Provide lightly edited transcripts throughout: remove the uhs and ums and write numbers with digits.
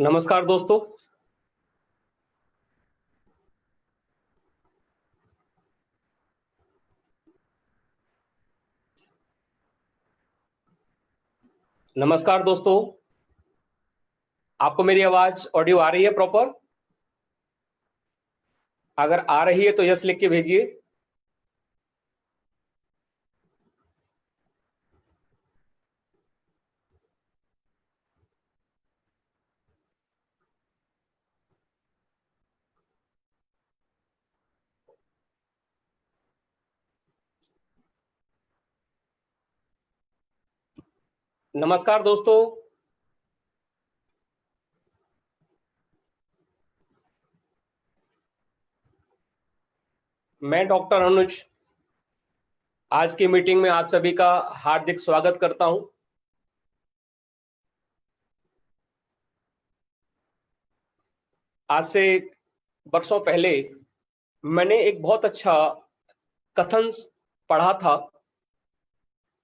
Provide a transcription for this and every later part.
नमस्कार दोस्तों। नमस्कार दोस्तों, आपको मेरी आवाज ऑडियो आ रही है प्रॉपर? अगर आ रही है तो यस लिख के भेजिए। नमस्कार दोस्तों, मैं डॉक्टर अनुज आज की मीटिंग में आप सभी का हार्दिक स्वागत करता हूं। आज से वर्षों पहले मैंने एक बहुत अच्छा कथन पढ़ा था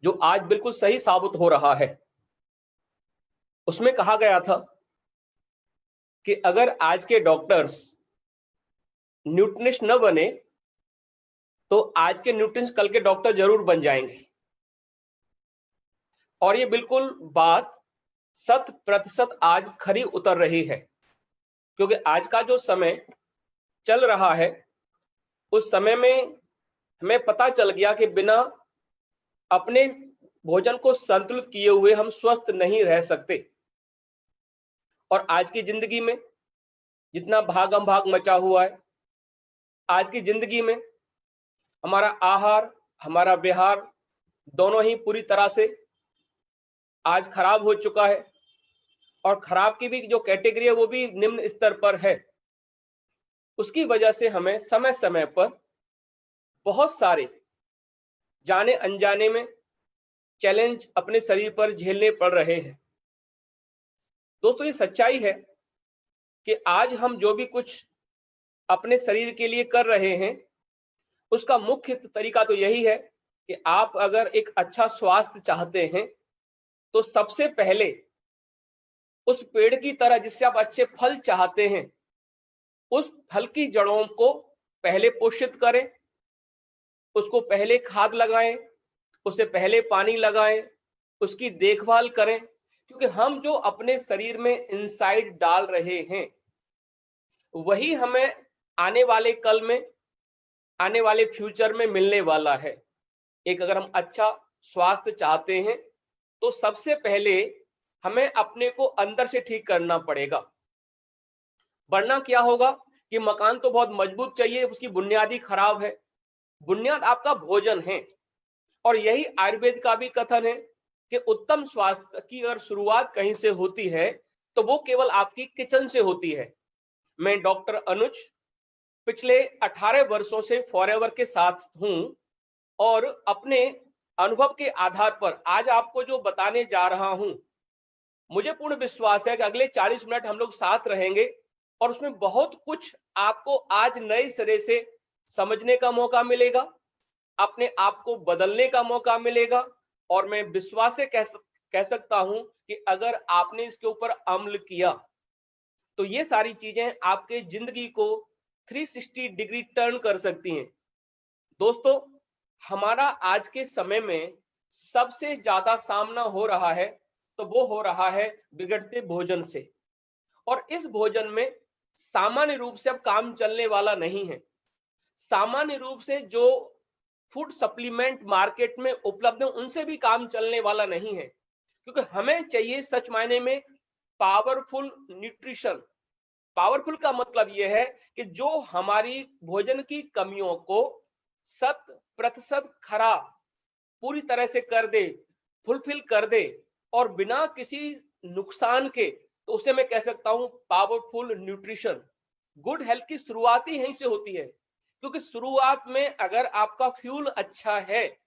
जो आज बिल्कुल सही साबित हो रहा है। उसमें कहा गया था कि अगर आज के डॉक्टर्स न्यूट्रिनिस्ट न बने तो आज के न्यूट्रिनिस्ट कल के डॉक्टर जरूर बन जाएंगे। और ये बिल्कुल बात 100% आज खरी उतर रही है, क्योंकि आज का जो समय चल रहा है उस समय में हमें पता चल गया कि बिना अपने भोजन को संतुलित किए हुए हम स्वस्थ नहीं रह सकते। और आज की जिंदगी में जितना भागम भाग मचा हुआ है, आज की जिंदगी में हमारा आहार हमारा विहार दोनों ही पूरी तरह से आज खराब हो चुका है। और खराब की भी जो कैटेगरी है वो भी निम्न स्तर पर है। उसकी वजह से हमें समय समय पर बहुत सारे जाने अनजाने में चैलेंज अपने शरीर पर झेलने पड़ रहे हैं। दोस्तों, ये सच्चाई है कि आज हम जो भी कुछ अपने शरीर के लिए कर रहे हैं उसका मुख्य तरीका तो यही है कि आप अगर एक अच्छा स्वास्थ्य चाहते हैं तो सबसे पहले उस पेड़ की तरह जिससे आप अच्छे फल चाहते हैं उस फल की जड़ों को पहले पोषित करें, उसको पहले खाद लगाएं, उससे पहले पानी लगाएं, उसकी देखभाल करें। क्योंकि हम जो अपने शरीर में इनसाइड डाल रहे हैं वही हमें आने वाले कल में आने वाले फ्यूचर में मिलने वाला है। एक अगर हम अच्छा स्वास्थ्य चाहते हैं तो सबसे पहले हमें अपने को अंदर से ठीक करना पड़ेगा। वरना क्या होगा कि मकान तो बहुत मजबूत चाहिए, उसकी बुनियादी खराब है। बुनियाद आपका भोजन है। और यही आयुर्वेद का भी कथन है कि उत्तम स्वास्थ्य की अगर शुरुआत कहीं से होती है तो वो केवल आपकी किचन से होती है। मैं डॉक्टर अनुज पिछले 18 वर्षों से फॉरएवर के साथ हूं और अपने अनुभव के आधार पर आज आपको जो बताने जा रहा हूं, मुझे पूर्ण विश्वास है कि अगले 40 मिनट हम लोग साथ रहेंगे और उसमें बहुत कुछ आपको आज नए सिरे से समझने का मौका मिलेगा, अपने आप को बदलने का मौका मिलेगा। और मैं विश्वास से कह सकता हूं कि अगर आपने इसके ऊपर अमल किया तो ये सारी चीजें आपके जिंदगी को 360 डिग्री टर्न कर सकती हैं। दोस्तों, हमारा आज के समय में सबसे ज्यादा सामना हो रहा है तो वो हो रहा है बिगड़ते भोजन से। और इस भोजन में सामान्य रूप से अब काम चलने वाला नहीं है। सामान्य रूप से जो फूड सप्लीमेंट मार्केट में उपलब्ध है उनसे भी काम चलने वाला नहीं है। क्योंकि हमें चाहिए सच मायने में पावरफुल न्यूट्रिशन। पावरफुल का मतलब यह है कि जो हमारी भोजन की कमियों को 100% खरा पूरी तरह से कर दे, फुलफिल कर दे और बिना किसी नुकसान के, तो उसे मैं कह सकता हूं पावरफुल न्यूट्रिशन। गुड हेल्थ की शुरुआत ही यहीं से होती है। क्योंकि शुरुआत में अगर आपका फ्यूल अच्छा है,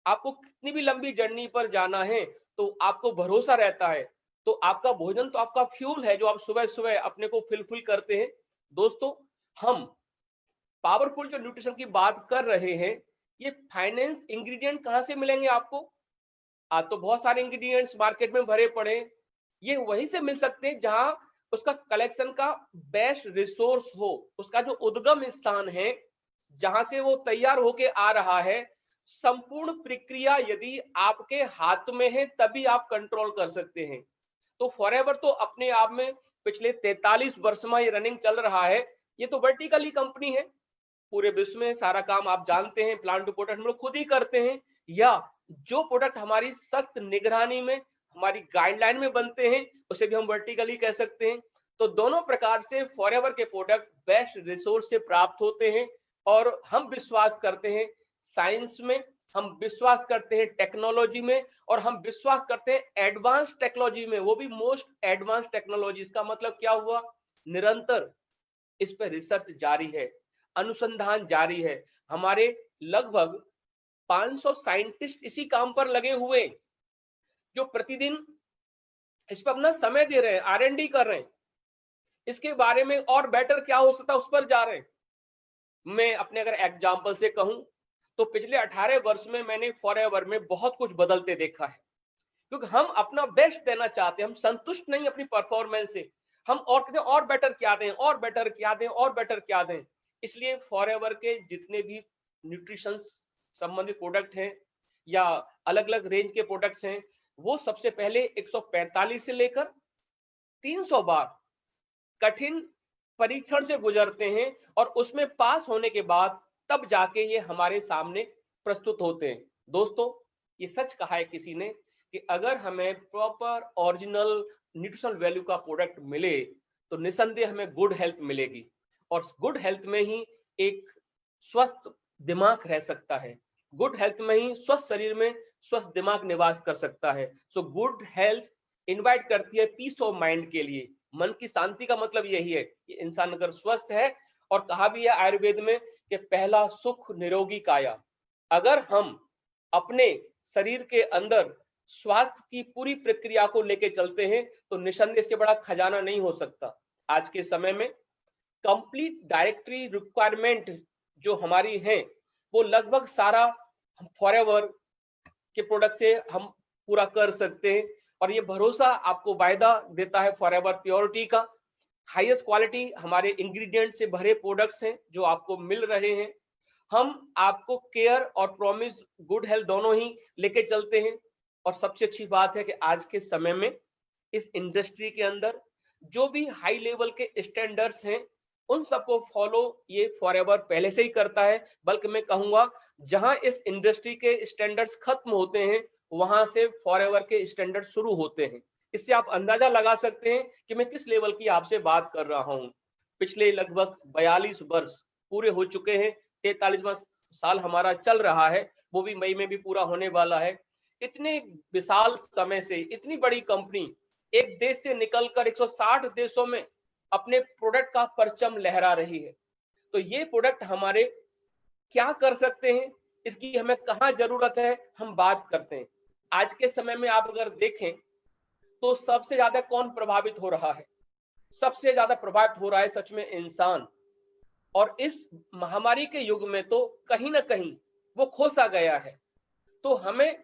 आपको कितनी भी लंबी जर्नी पर जाना है तो आपको भरोसा रहता है, तो आपका भोजन तो आपका फ्यूल है जो आप सुबह सुबह अपने को फिलफिल करते हैं। दोस्तों, हम पावरफुल जो न्यूट्रिशन की बात कर रहे हैं, ये फाइनेंस इंग्रेडिएंट कहां से मिलेंगे आपको? आज तो बहुत सारे इंग्रेडिएंट्स मार्केट में भरे पड़े हैं। ये वहीं से मिल सकते हैं जहां उसका कलेक्शन का बेस्ट रिसोर्स हो, उसका जो उद्गम स्थान है जहां से वो तैयार होके आ रहा है, संपूर्ण प्रक्रिया यदि आपके हाथ में है तभी आप कंट्रोल कर सकते हैं। तो फॉरएवर तो अपने आप में पिछले 43 वर्ष में ये रनिंग चल रहा है। ये तो वर्टिकली कंपनी है, पूरे विश्व में सारा काम आप जानते हैं, प्लांट टू प्रोडक्ट हम लोग खुद ही करते हैं, या जो प्रोडक्ट हमारी सख्त निगरानी में, हमारी गाइडलाइन में बनते हैं, उसे भी हम वर्टिकली कह सकते हैं। तो दोनों प्रकार से फॉरएवर के प्रोडक्ट बेस्ट रिसोर्स से प्राप्त होते हैं, और हम विश्वास करते हैं साइंस में, हम विश्वास करते हैं टेक्नोलॉजी में, और हम विश्वास करते हैं एडवांस टेक्नोलॉजी में, वो भी मोस्ट एडवांस टेक्नोलॉजी। इसका मतलब क्या हुआ? निरंतर इस पर रिसर्च जारी है, अनुसंधान जारी है। हमारे लगभग 500 साइंटिस्ट इसी काम पर लगे हुए हैं, जो प्रतिदिन इस पर अपना समय दे रहे हैं, R&D कर रहे हैं, इसके बारे में और बेटर क्या हो सकता है उस पर जा रहे हैं। मैं अपने अगर एग्जाम्पल से कहूं तो पिछले 18 वर्ष में मैंने फॉरएवर में बहुत कुछ बदलते देखा है, क्योंकि हम अपना बेस्ट देना चाहते हैं, हम संतुष्ट नहीं अपनी परफॉर्मेंस से, हम और कहते हैं और बेटर क्या दें, और बेटर क्या दें, और बेटर क्या दें। इसलिए फॉरएवर के जितने भी न्यूट्रिशन संबंधित प्रोडक्ट हैं या अलग अलग रेंज के प्रोडक्ट्स हैं, वो सबसे पहले 145 से लेकर 300 बार कठिन परीक्षण से गुजरते हैं, और उसमें पास होने के बाद तब जाके ये हमारे सामने प्रस्तुत होते हैं। दोस्तों, ये सच कहा है किसी ने कि अगर हमें प्रॉपर ओरिजिनल न्यूट्रिशनल वैल्यू का प्रोडक्ट मिले तो निसंदेह हमें गुड हेल्थ मिलेगी, और गुड हेल्थ में ही एक स्वस्थ दिमाग रह सकता है, गुड हेल्थ में ही स्वस्थ शरीर में स्वस्थ दिमाग निवास कर सकता है। सो गुड हेल्थ इनवाइट करती है पीस ऑफ माइंड के लिए। मन की शांति का मतलब यही है कि इंसान अगर स्वस्थ है, और कहा भी है आयुर्वेद में कि पहला सुख निरोगी काया। अगर हम अपने शरीर के अंदर स्वास्थ्य की पूरी प्रक्रिया को लेके चलते हैं तो निसंदेह इससे बड़ा खजाना नहीं हो सकता। आज के समय में कंप्लीट डायरेक्टरी रिक्वायरमेंट जो हमारी है, वो लगभग सारा फॉरएवर के प्रोडक्ट से हम पूरा कर सकते हैं, और ये भरोसा आपको वायदा देता है फॉरएवर प्योरिटी का। हाईएस्ट क्वालिटी हमारे इंग्रेडिएंट से भरे प्रोडक्ट्स हैं जो आपको मिल रहे हैं। हम आपको केयर और प्रॉमिस गुड हेल्थ दोनों ही लेके चलते हैं, और सबसे अच्छी बात है कि आज के समय में इस इंडस्ट्री के अंदर जो भी हाई लेवल के स्टैंडर्ड्स हैं, उन सबको फॉलो ये फॉरएवर पहले से ही करता है। बल्कि मैं कहूंगा जहां इस इंडस्ट्री के स्टैंडर्ड्स खत्म होते हैं, वहां से फॉरएवर के स्टैंडर्ड शुरू होते हैं। इससे आप अंदाजा लगा सकते हैं कि मैं किस लेवल की आपसे बात कर रहा हूं। पिछले लगभग 42 वर्ष पूरे हो चुके हैं, 43वां साल हमारा चल रहा है, वो भी मई में भी पूरा होने वाला है। इतने विशाल समय से इतनी बड़ी कंपनी एक देश से निकलकर 160 देशों में अपने प्रोडक्ट का परचम लहरा रही है। तो ये प्रोडक्ट हमारे क्या कर सकते हैं, इसकी हमें कहां जरूरत है, हम बात करते हैं। आज के समय में आप अगर देखें तो सबसे ज्यादा कौन प्रभावित हो रहा है? सबसे ज्यादा प्रभावित हो रहा है सच में इंसान। और इस महामारी के युग में तो कहीं ना कहीं वो खोसा गया है। तो हमें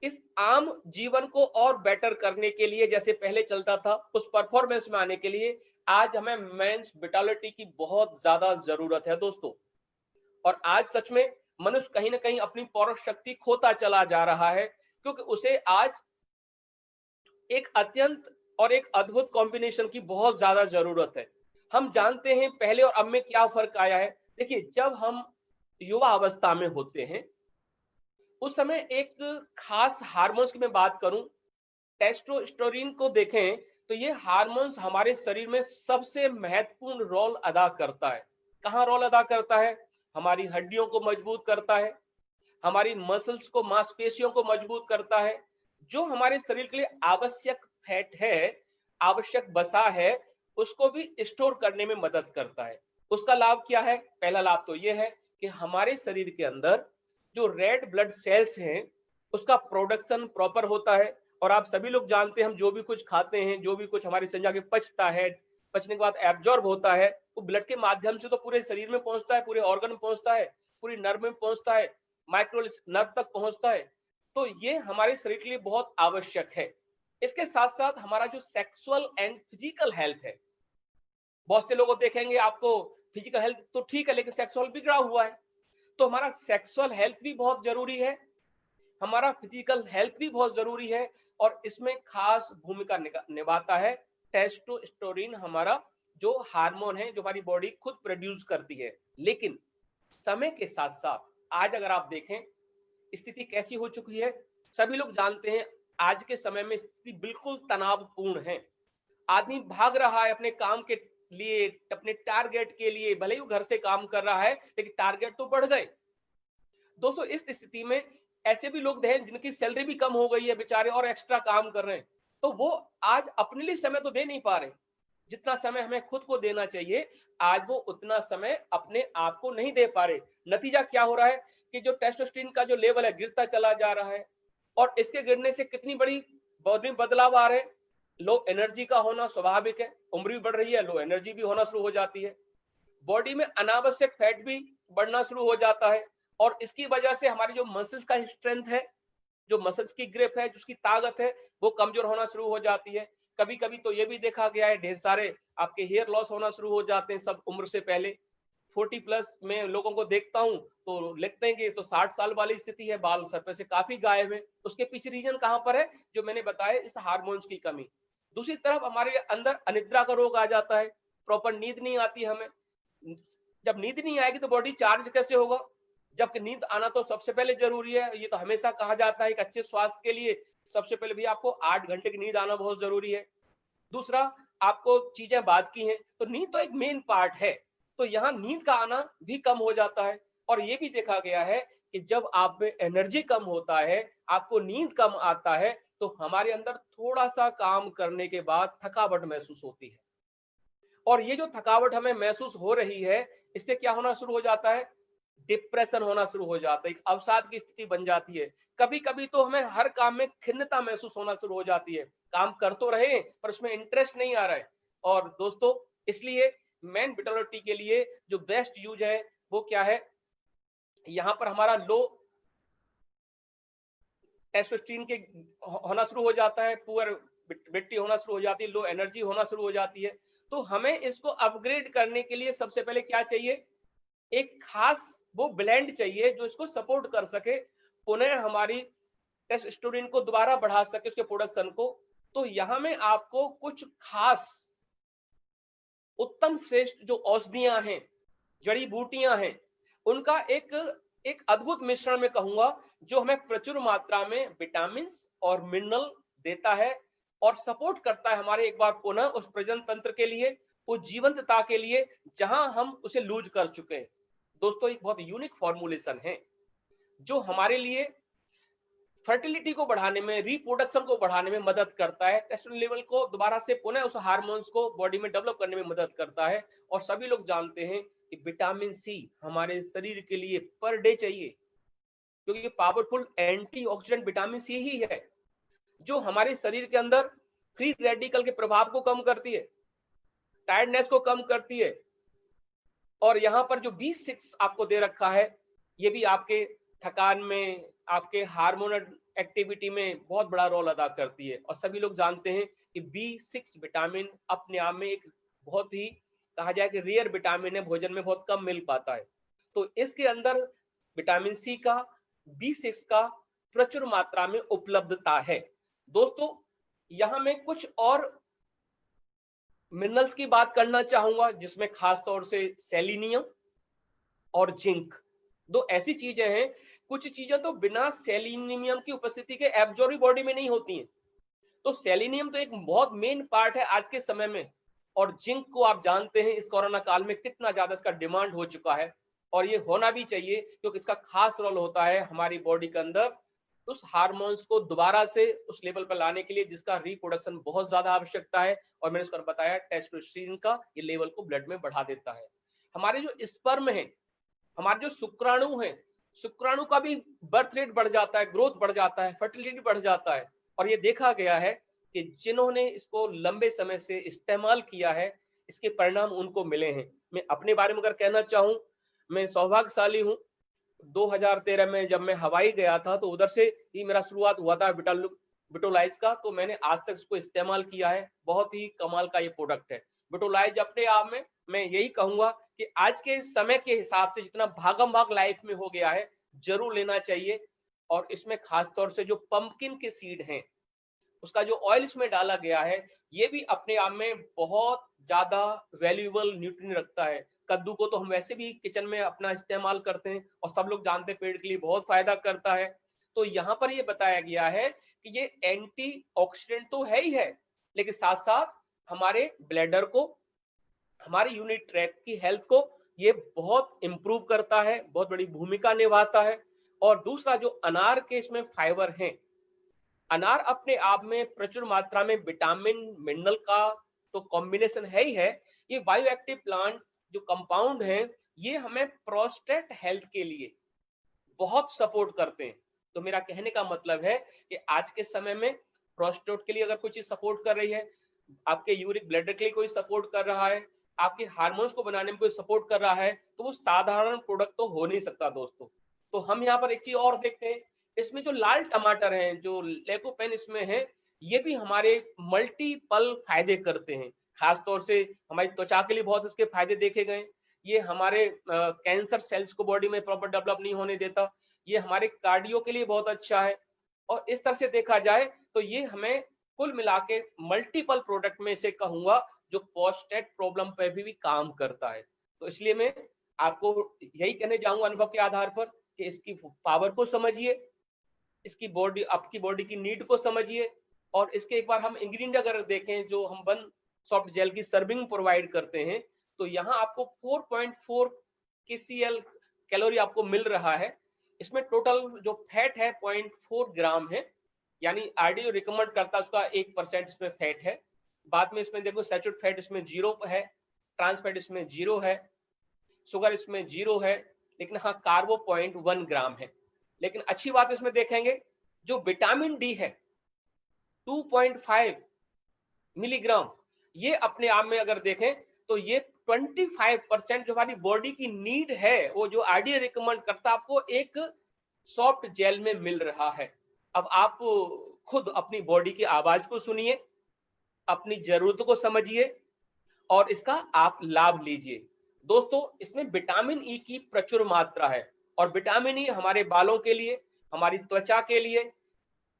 इस आम जीवन को और बेटर करने के लिए, जैसे पहले चलता था, उस परफॉर्मेंस में आने के लिए आज हमें मेंस विटालिटी की बहुत ज्यादा जरूरत है दोस्तों। और आज सच में मनुष्य कहीं ना कहीं अपनी पौरुष शक्ति खोता चला जा रहा है, क्योंकि उसे आज एक अत्यंत और एक अद्भुत कॉम्बिनेशन की बहुत ज्यादा जरूरत है। हम जानते हैं पहले और अब में क्या फर्क आया है। देखिए, जब हम युवा अवस्था में होते हैं उस समय एक खास हार्मोन्स की मैं बात करूं, टेस्टोस्टेरोन को देखें तो ये हार्मोन्स हमारे शरीर में सबसे महत्वपूर्ण रोल अदा करता है। कहां रोल अदा करता है? हमारी हड्डियों को मजबूत करता है, हमारी मसल्स को, मांसपेशियों को मजबूत करता है, जो हमारे शरीर के लिए आवश्यक फैट है, आवश्यक वसा है, उसको भी स्टोर करने में मदद करता है। उसका लाभ क्या है? पहला लाभ तो यह है कि हमारे शरीर के अंदर जो रेड ब्लड सेल्स हैं उसका प्रोडक्शन प्रॉपर होता है। और आप सभी लोग जानते हैं, हम जो भी कुछ खाते हैं, जो भी कुछ हमारे शरीर के पचता है, पचने के बाद एब्जॉर्ब होता है, वो ब्लड के माध्यम से तो पूरे शरीर में पहुंचता है, पूरे ऑर्गन में पहुंचता है, पूरी नर्व में पहुंचता है, माइक्रो नर्व तक पहुंचता है। तो ये हमारे शरीर के लिए बहुत आवश्यक है। इसके साथ साथ हमारा जो सेक्सुअल एंड फिजिकल हेल्थ है, बहुत से लोगों को देखेंगे आपको फिजिकल हेल्थ तो ठीक है, लेकिन सेक्सुअल बिगड़ा हुआ है। तो हमारा सेक्सुअल हेल्थ भी बहुत जरूरी है, हमारा फिजिकल हेल्थ भी बहुत जरूरी है, और इसमें खास भूमिका निभाता है टेस्टोस्टेरोन, हमारा जो हार्मोन है, जो हमारी बॉडी खुद प्रोड्यूस करती है। लेकिन समय के साथ साथ आज अगर आप देखें स्थिति कैसी हो चुकी है, सभी लोग जानते हैं आज के समय में स्थिति बिल्कुल तनावपूर्ण है। आदमी भाग रहा है अपने काम के लिए, अपने टारगेट के लिए, भले ही वो घर से काम कर रहा है लेकिन टारगेट तो बढ़ गए। दोस्तों इस स्थिति में ऐसे भी लोग हैं जिनकी सैलरी भी कम हो गई है, बेचारे और एक्स्ट्रा काम कर रहे हैं, तो वो आज अपने लिए समय तो दे नहीं पा रहे। जितना समय हमें खुद को देना चाहिए, आज वो उतना समय अपने आप को नहीं दे पा रहे। नतीजा क्या हो रहा है कि जो टेस्टोस्टेरोन का जो लेवल है गिरता चला जा रहा है, और इसके गिरने से कितनी बड़ी बॉडी में बदलाव आ रहे हैं। लो एनर्जी का होना स्वाभाविक है, उम्र भी बढ़ रही है, लो एनर्जी भी होना शुरू हो जाती है, बॉडी में अनावश्यक फैट भी बढ़ना शुरू हो जाता है, और इसकी वजह से हमारी जो मसल्स का स्ट्रेंथ है, जो मसल्स की ग्रिप है, जिसकी ताकत है, वो कमजोर होना शुरू हो जाती है। कभी कभी तो ये भी देखा गया है ढेर सारे आपके हेयर लॉस होना शुरू हो जाते हैं सब उम्र से पहले। 40 प्लस में लोगों को देखता हूं तो लिखते हैं कि तो 60 साल वाली स्थिति है, बाल सर पे से काफी गायब है। उसके पीछे रीजन कहां पर है? जो मैंने बताया, इस हार्मोन्स की कमी। दूसरी तरफ हमारे अंदर अनिद्रा का रोग आ जाता है, प्रॉपर नींद नहीं आती हमें। जब नींद नहीं आएगी तो बॉडी चार्ज कैसे होगा? जबकि नींद आना तो सबसे पहले जरूरी है। ये तो हमेशा कहा जाता है एक अच्छे स्वास्थ्य के लिए सबसे पहले भी आपको 8 घंटे की नींद आना बहुत जरूरी है। दूसरा, आपको चीजें बात की हैं तो नींद तो एक मेन पार्ट है, तो यहाँ नींद का आना भी कम हो जाता है। और ये भी देखा गया है कि जब आप में एनर्जी कम होता है, आपको नींद कम आता है, तो हमारे अंदर थोड़ा सा काम करने के बाद थकावट महसूस होती है। और ये जो थकावट हमें महसूस हो रही है, इससे क्या होना शुरू हो जाता है? डिप्रेशन होना शुरू हो जाता है, एक अवसाद की स्थिति बन जाती है। कभी कभी तो हमें हर काम में खिन्नता महसूस होना शुरू हो जाती है, काम कर तो रहे पर उसमें इंटरेस्ट नहीं आ रहा है। और दोस्तों इसलिए मैन विटालिटी के लिए जो बेस्ट यूज है वो क्या है? यहाँ पर हमारा लो टेस्टोस्टेरोन के होना शुरू हो जाता है, पुअर विटमिन होना शुरू हो जाती है, लो एनर्जी होना शुरू हो जाती है। तो हमें इसको अपग्रेड करने के लिए सबसे पहले क्या चाहिए? एक खास वो ब्लेंड चाहिए जो इसको सपोर्ट कर सके, पुनः हमारी टेस्टोस्टेरोन को दोबारा बढ़ा सके, उसके प्रोडक्शन को। तो यहां में आपको कुछ खास उत्तम श्रेष्ठ जो औषधियां हैं, जड़ी बूटियां हैं, उनका एक अद्भुत मिश्रण में कहूंगा, जो हमें प्रचुर मात्रा में विटामिन और मिनरल देता है और सपोर्ट करता है हमारे एक बार पुनः उस प्रजनन तंत्र के लिए, उस जीवंतता के लिए जहां हम उसे लूज कर चुके हैं। दोस्तों एक बहुत यूनिक फॉर्मुलेशन है जो हमारे लिए फर्टिलिटी को बढ़ाने में, रिप्रोडक्शन को बढ़ाने में मदद करता है, टेस्टोस्टेरोन लेवल को दोबारा से पुनः उस हार्मोन्स को बॉडी में डेवलप करने में मदद करता है। और सभी लोग जानते हैं कि विटामिन सी हमारे शरीर के लिए पर डे चाहिए, क्योंकि ये पावरफुल एंटीऑक्सीडेंट विटामिन सी ही है जो हमारे शरीर के अंदर फ्री रेडिकल के प्रभाव को कम करती है, टायर्डनेस को कम करती है। और यहाँ पर जो B6 आपको दे रखा है, ये भी आपके थकान में, आपके हार्मोनल एक्टिविटी में बहुत बड़ा रोल अदा करती है। और सभी लोग जानते हैं कि B6 विटामिन अपने आप में एक बहुत ही कहा जाए कि रेयर विटामिन है, भोजन में बहुत कम मिल पाता है। तो इसके अंदर विटामिन सी का, B6 का प्रचुर मात्रा में उपलब्धता है। दोस्तों यहां मैं कुछ और मिनरल्स की बात करना चाहूंगा, जिसमें खास तौर से सेलेनियम और जिंक, दो ऐसी चीजें हैं। कुछ चीजें तो बिना सेलेनियम की उपस्थिति के एब्जॉर्ब बॉडी में नहीं होती हैं। तो सेलेनियम तो एक बहुत मेन पार्ट है आज के समय में। और जिंक को आप जानते हैं इस कोरोना काल में कितना ज्यादा इसका डिमांड हो चुका है, और ये होना भी चाहिए, क्योंकि इसका खास रोल होता है हमारी बॉडी के अंदर उस हार्मोन्स को दोबारा से उस लेवल पर लाने के लिए जिसका रिप्रोडक्शन बहुत ज्यादा आवश्यकता है। और मैंने उसको बताया टेस्टोस्टेरोन का ये लेवल को ब्लड में बढ़ा देता है। हमारे जो स्पर्म है, हमारे जो शुक्राणु है, शुक्राणु का भी बर्थ रेट बढ़ जाता है, ग्रोथ बढ़ जाता है, फर्टिलिटी बढ़ जाता है। और ये देखा गया है कि जिन्होंने इसको लंबे समय से इस्तेमाल किया है, इसके परिणाम उनको मिले हैं। मैं अपने बारे में अगर कहना चाहूं, मैं सौभाग्यशाली हूं। 2013 में जब मैं हवाई गया था तो उधर से ही मेरा शुरुआत हुआ था विटोलाइज का, तो मैंने आज तक इसको इस्तेमाल किया है। बहुत ही कमाल का ये प्रोडक्ट है विटोलाइज। अपने आप में मैं यही कहूंगा कि आज के समय के हिसाब से जितना भागम भाग लाइफ में हो गया है, जरूर लेना चाहिए। और इसमें खास तौर से जो पंपकिन के सीड हैं, उसका जो ऑयल इसमें डाला गया है, ये भी अपने आप में बहुत ज्यादा वैल्यूएबल न्यूट्रिएंट रखता है। कद्दू को तो हम वैसे भी किचन में अपना इस्तेमाल करते हैं और सब लोग जानते हैं पेट के लिए बहुत फायदा करता है। तो यहाँ पर ये बताया गया है कि ये एंटीऑक्सीडेंट तो है ही है, लेकिन साथ साथ हमारे ब्लैडर को, हमारे यूनिट ट्रैक की हेल्थ को ये बहुत इंप्रूव करता है, बहुत बड़ी भूमिका निभाता है। और दूसरा, जो अनार के इसमें फाइबर हैं, अनार अपने आप में प्रचुर मात्रा में विटामिन मिनरल का तो कॉम्बिनेशन है ही है। ये बायो एक्टिव प्लांट जो कंपाउंड हैं, ये हमें प्रोस्टेट हेल्थ के लिए बहुत सपोर्ट करते हैं। तो मेरा कहने का मतलब है कि आज के समय में प्रोस्टेट के लिए अगर कोई चीज सपोर्ट कर रही है, आपके यूरिक ब्लड के लिए कोई सपोर्ट कर रहा है, आपके हार्मोन्स को बनाने में कोई सपोर्ट कर रहा है, तो वो साधारण प्रोडक्ट तो हो नहीं सकता दोस्तों। तो हम यहाँ पर एक चीज और देखते हैं, इसमें जो लाल टमाटर हैं, जो लेकोपेन इसमें है, ये भी हमारे मल्टीपल फायदे करते हैं। खास तौर से हमारी त्वचा के लिए बहुत इसके फायदे देखे गए। ये हमारे कैंसर सेल्स को बॉडी में प्रॉपर डेवलप नहीं होने देता। ये हमारे कार्डियो के लिए बहुत अच्छा है। और इस तरह से देखा जाए तो ये हमें कुल मिला के मल्टीपल प्रोडक्ट में से कहूंगा जो प्रोस्टेट प्रॉब्लम पे भी काम करता है। तो इसलिए मैं आपको यही कहने जाऊंगा अनुभव के आधार पर कि इसकी पावर को समझिए, इसकी बॉडी, आपकी बॉडी की नीड को समझिए। और इसके एक बार हम इंग्रेडिएंट अगर देखें, जो हम वन सॉफ्ट जेल की सर्विंग प्रोवाइड करते हैं, तो यहाँ आपको 4.4 KCl कैलोरी आपको मिल रहा है। इसमें टोटल जो फैट है 0.4 ग्राम है, यानी आरडीओ रिकमेंड करता है उसका 1% इसमें फैट है। बाद में इसमें देखो सैचुरेटेड फैट इसमें 0 है, ट्रांस फैट इसमें 0 है, शुगर इसमें 0 है, लेकिन हाँ कार्बो 0.1 ग्राम है। लेकिन अच्छी बात इसमें देखेंगे, जो विटामिन डी है 2.5 मिलीग्राम, ये अपने आप में अगर देखें तो ये 25% जो हमारी बॉडी की नीड है, वो जो आरडीए रिकमेंड करता है, आपको एक सॉफ्ट जेल में मिल रहा है। अब आप खुद अपनी बॉडी की आवाज को सुनिए, अपनी जरूरत को समझिए और इसका आप लाभ लीजिए। दोस्तों, इसमें विटामिन ई की प्रचुर मात्रा है और विटामिन ई हमारे बालों के लिए, हमारी त्वचा के लिए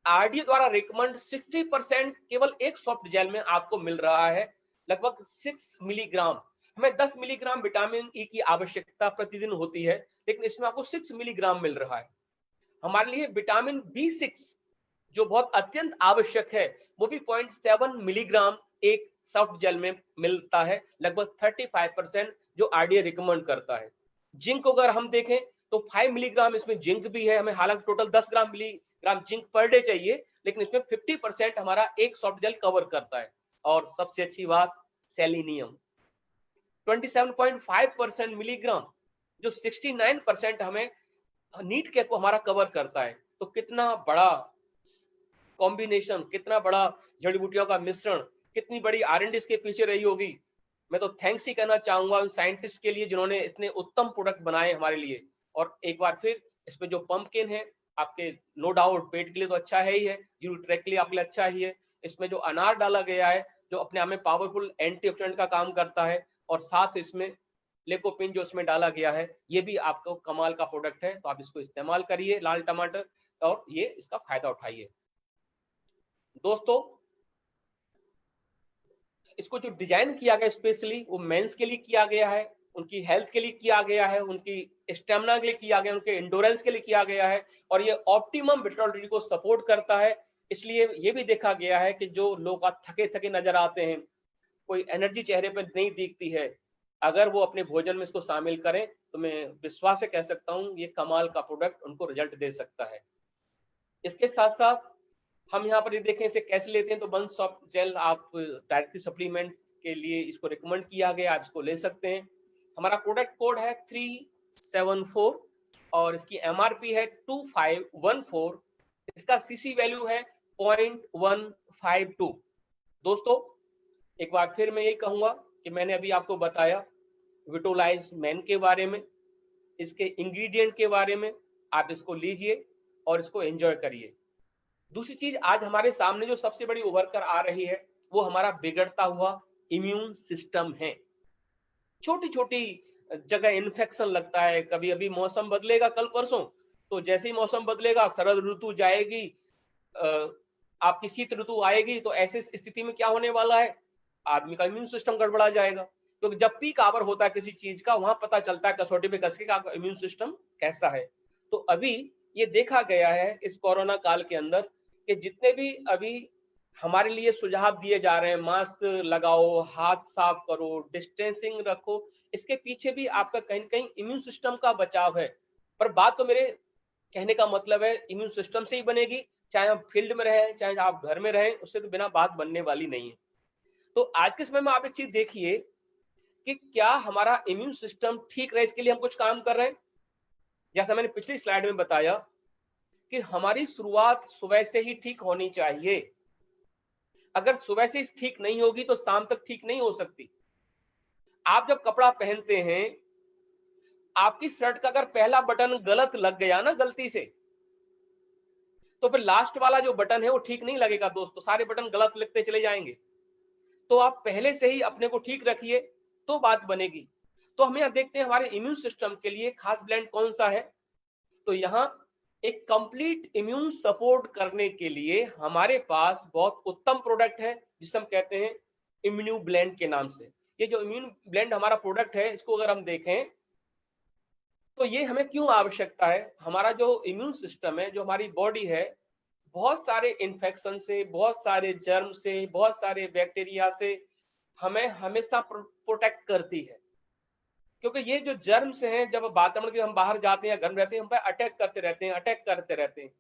आरडी द्वारा रिकमेंड 60% केवल एक सॉफ्ट जेल में आपको मिल रहा है, लगभग 6 मिलीग्राम। हमें 10 मिलीग्राम विटामिन ई की आवश्यकता प्रतिदिन होती है, लेकिन इसमें आपको 6 मिलीग्राम मिल रहा है। हमारे लिए विटामिन B6 जो बहुत अत्यंत आवश्यक है, वो भी 0.7 मिलीग्राम एक सॉफ्ट जेल में मिलता है, लगभग 35% जो आरडीए रिकमेंड करता है। जिंक अगर हम देखें तो 5 मिलीग्राम इसमें जिंक भी है। हमें हालांकि total 10 milligram zinc per day चाहिए, लेकिन इसमें 50% हमारा एक सॉफ्ट जेल कवर करता है। और सबसे अच्छी बात, सेलेनियम 27.5% मिलीग्राम, जो 69% हमें नीट के को हमारा कवर करता है। तो कितना बड़ा कॉम्बिनेशन, कितना बड़ा जड़ी बूटियों का मिश्रण, कितनी बड़ी R&D इसके पीछे रही होगी। मैं तो थैंक्स ही कहना चाहूंगा उन साइंटिस्ट के लिए जिन्होंने इतने उत्तम प्रोडक्ट बनाए हमारे लिए। और एक बार फिर इसमें जो पंपकिन है, आपके नो डाउट पेट के लिए तो अच्छा है ही है, यूरिक ट्रैक्ट के लिए आपके लिए अच्छा ही है। इसमें जो अनार डाला गया है, जो अपने आप में पावरफुल एंटीऑक्सीडेंट का काम करता है, और साथ इसमें लेकोपिन जो इसमें डाला गया है, ये भी आपको कमाल का प्रोडक्ट है। तो आप इसको इस्तेमाल करिए लाल टमाटर, और ये इसका फायदा उठाइए। दोस्तों, इसको जो डिजाइन किया गया स्पेशली वो मेंस के लिए किया गया है, उनकी हेल्थ के लिए किया गया है, उनकी स्टेमिना के लिए किया गया है, उनके एंडोरेंस के लिए किया गया है, और ये ऑप्टिमम विटालिटी को सपोर्ट करता है। इसलिए ये भी देखा गया है कि जो लोग थके थके नजर आते हैं, कोई एनर्जी चेहरे पर नहीं दिखती है, अगर वो अपने भोजन में इसको शामिल करें तो मैं विश्वास से कह सकता हूँ ये कमाल का प्रोडक्ट उनको रिजल्ट दे सकता है। इसके साथ साथ हम यहाँ पर देखें इसे कैसे लेते हैं, तो वन सॉफ्ट जेल आप डायरेक्टली सप्लीमेंट के लिए इसको रिकमेंड किया गया, आप इसको ले सकते हैं। हमारा प्रोडक्ट कोड है 374 और इसकी MRP है 2514। इसका CC वैल्यू है 0.152। दोस्तों, एक बार फिर मैं यही कहूंगा कि मैंने अभी आपको बताया विटोलाइज मैन के बारे में, इसके इंग्रेडिएंट के बारे में। आप इसको लीजिए और इसको एंजॉय करिए। दूसरी चीज आज हमारे सामने जो सबसे बड़ी उभर कर आ रही है वो हमारा बिगड़ता हुआ इम्यून सिस्टम है। छोटी छोटी जगह इन्फेक्शन लगता है, कभी अभी मौसम बदलेगा कल परसों, तो जैसे ही मौसम बदलेगा शरद ऋतु जाएगी, अ, आपकी शीत ऋतु आएगी, तो ऐसे स्थिति में क्या होने वाला है, आदमी का इम्यून सिस्टम गड़बड़ा जाएगा। क्योंकि जब पीक आवर होता है किसी चीज का, वहां पता चलता है कसौटी पे कस के का इम्यून सिस्टम कैसा है। तो अभी ये देखा गया है इस कोरोना काल के अंदर कि जितने भी अभी हमारे लिए सुझाव दिए जा रहे हैं, मास्क लगाओ, हाथ साफ करो, डिस्टेंसिंग रखो, इसके पीछे भी आपका कहीं न कहीं इम्यून सिस्टम का बचाव है। पर बात तो मेरे कहने का मतलब है इम्यून सिस्टम से ही बनेगी, चाहे आप फील्ड में रहें, चाहे आप घर में रहें, उससे तो बिना बात बनने वाली नहीं है। तो आज के समय में आप एक चीज देखिए कि क्या हमारा इम्यून सिस्टम ठीक रहे इसके लिए हम कुछ काम कर रहे हैं। जैसा मैंने पिछली स्लाइड में बताया कि हमारी शुरुआत सुबह से ही ठीक होनी चाहिए। अगर सुबह से ठीक नहीं होगी तो शाम तक ठीक नहीं हो सकती। आप जब कपड़ा पहनते हैं, आपकी शर्ट का अगर पहला बटन गलत लग गया ना गलती से, तो फिर लास्ट वाला जो बटन है वो ठीक नहीं लगेगा दोस्तों, सारे बटन गलत लगते चले जाएंगे। तो आप पहले से ही अपने को ठीक रखिए तो बात बनेगी। तो हम यहाँ देखते हैं हमारे इम्यून सिस्टम के लिए खास ब्लेंड कौन सा है। तो यहाँ एक कंप्लीट इम्यून सपोर्ट करने के लिए हमारे पास बहुत उत्तम प्रोडक्ट है जिसे हम कहते हैं इम्यून ब्लेंड के नाम से। ये जो इम्यून ब्लेंड हमारा प्रोडक्ट है, इसको अगर हम देखें तो ये हमें क्यों आवश्यकता है। हमारा जो इम्यून सिस्टम है, जो हमारी बॉडी है, बहुत सारे इन्फेक्शन से, बहुत सारे जर्म से, बहुत सारे बैक्टीरिया से हमें हमेशा प्रोटेक्ट करती है। क्योंकि ये जो जर्म्स हैं, जब वातावरण के हम बाहर जाते हैं, घर में रहते हैं, हम पे अटैक करते रहते हैं, अटैक करते रहते हैं।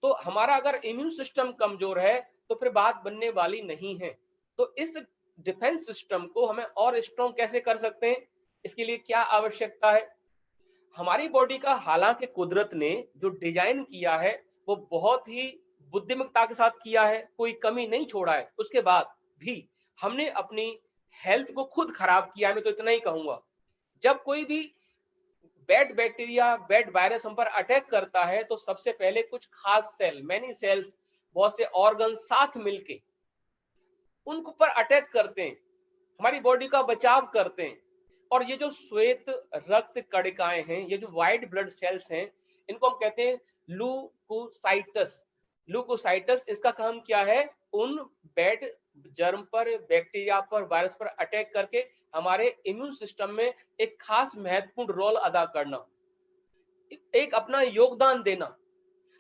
तो हमारा अगर इम्यून सिस्टम कमजोर है तो फिर बात बनने वाली नहीं है। तो इस डिफेंस सिस्टम को हमें और स्ट्रॉन्ग कैसे कर सकते हैं, इसके लिए क्या आवश्यकता है। हमारी बॉडी का हालांकि कुदरत ने जो डिजाइन किया है वो बहुत ही बुद्धिमत्ता के साथ किया है, कोई कमी नहीं छोड़ा है, उसके बाद भी हमने अपनी हेल्थ को खुद खराब किया है। मैं तो इतना ही कहूंगा, जब कोई भी बैड बैक्टीरिया, बैड वायरस हम पर अटैक करता है तो सबसे पहले कुछ खास सेल, मैनी सेल्स, बहुत से ऑर्गन साथ मिलके उनको पर अटैक करते हैं, हमारी बॉडी का बचाव करते हैं। और ये जो श्वेत रक्त कणिकाएं हैं, ये जो व्हाइट ब्लड सेल्स हैं, इनको हम कहते हैं ल्यूकोसाइटस। ल्यूकोसाइटस, इसका काम क्या है, उन बैड जर्म पर, बैक्टीरिया पर, वायरस पर अटैक करके हमारे इम्यून सिस्टम में एक खास महत्वपूर्ण रोल अदा करना, एक अपना योगदान देना।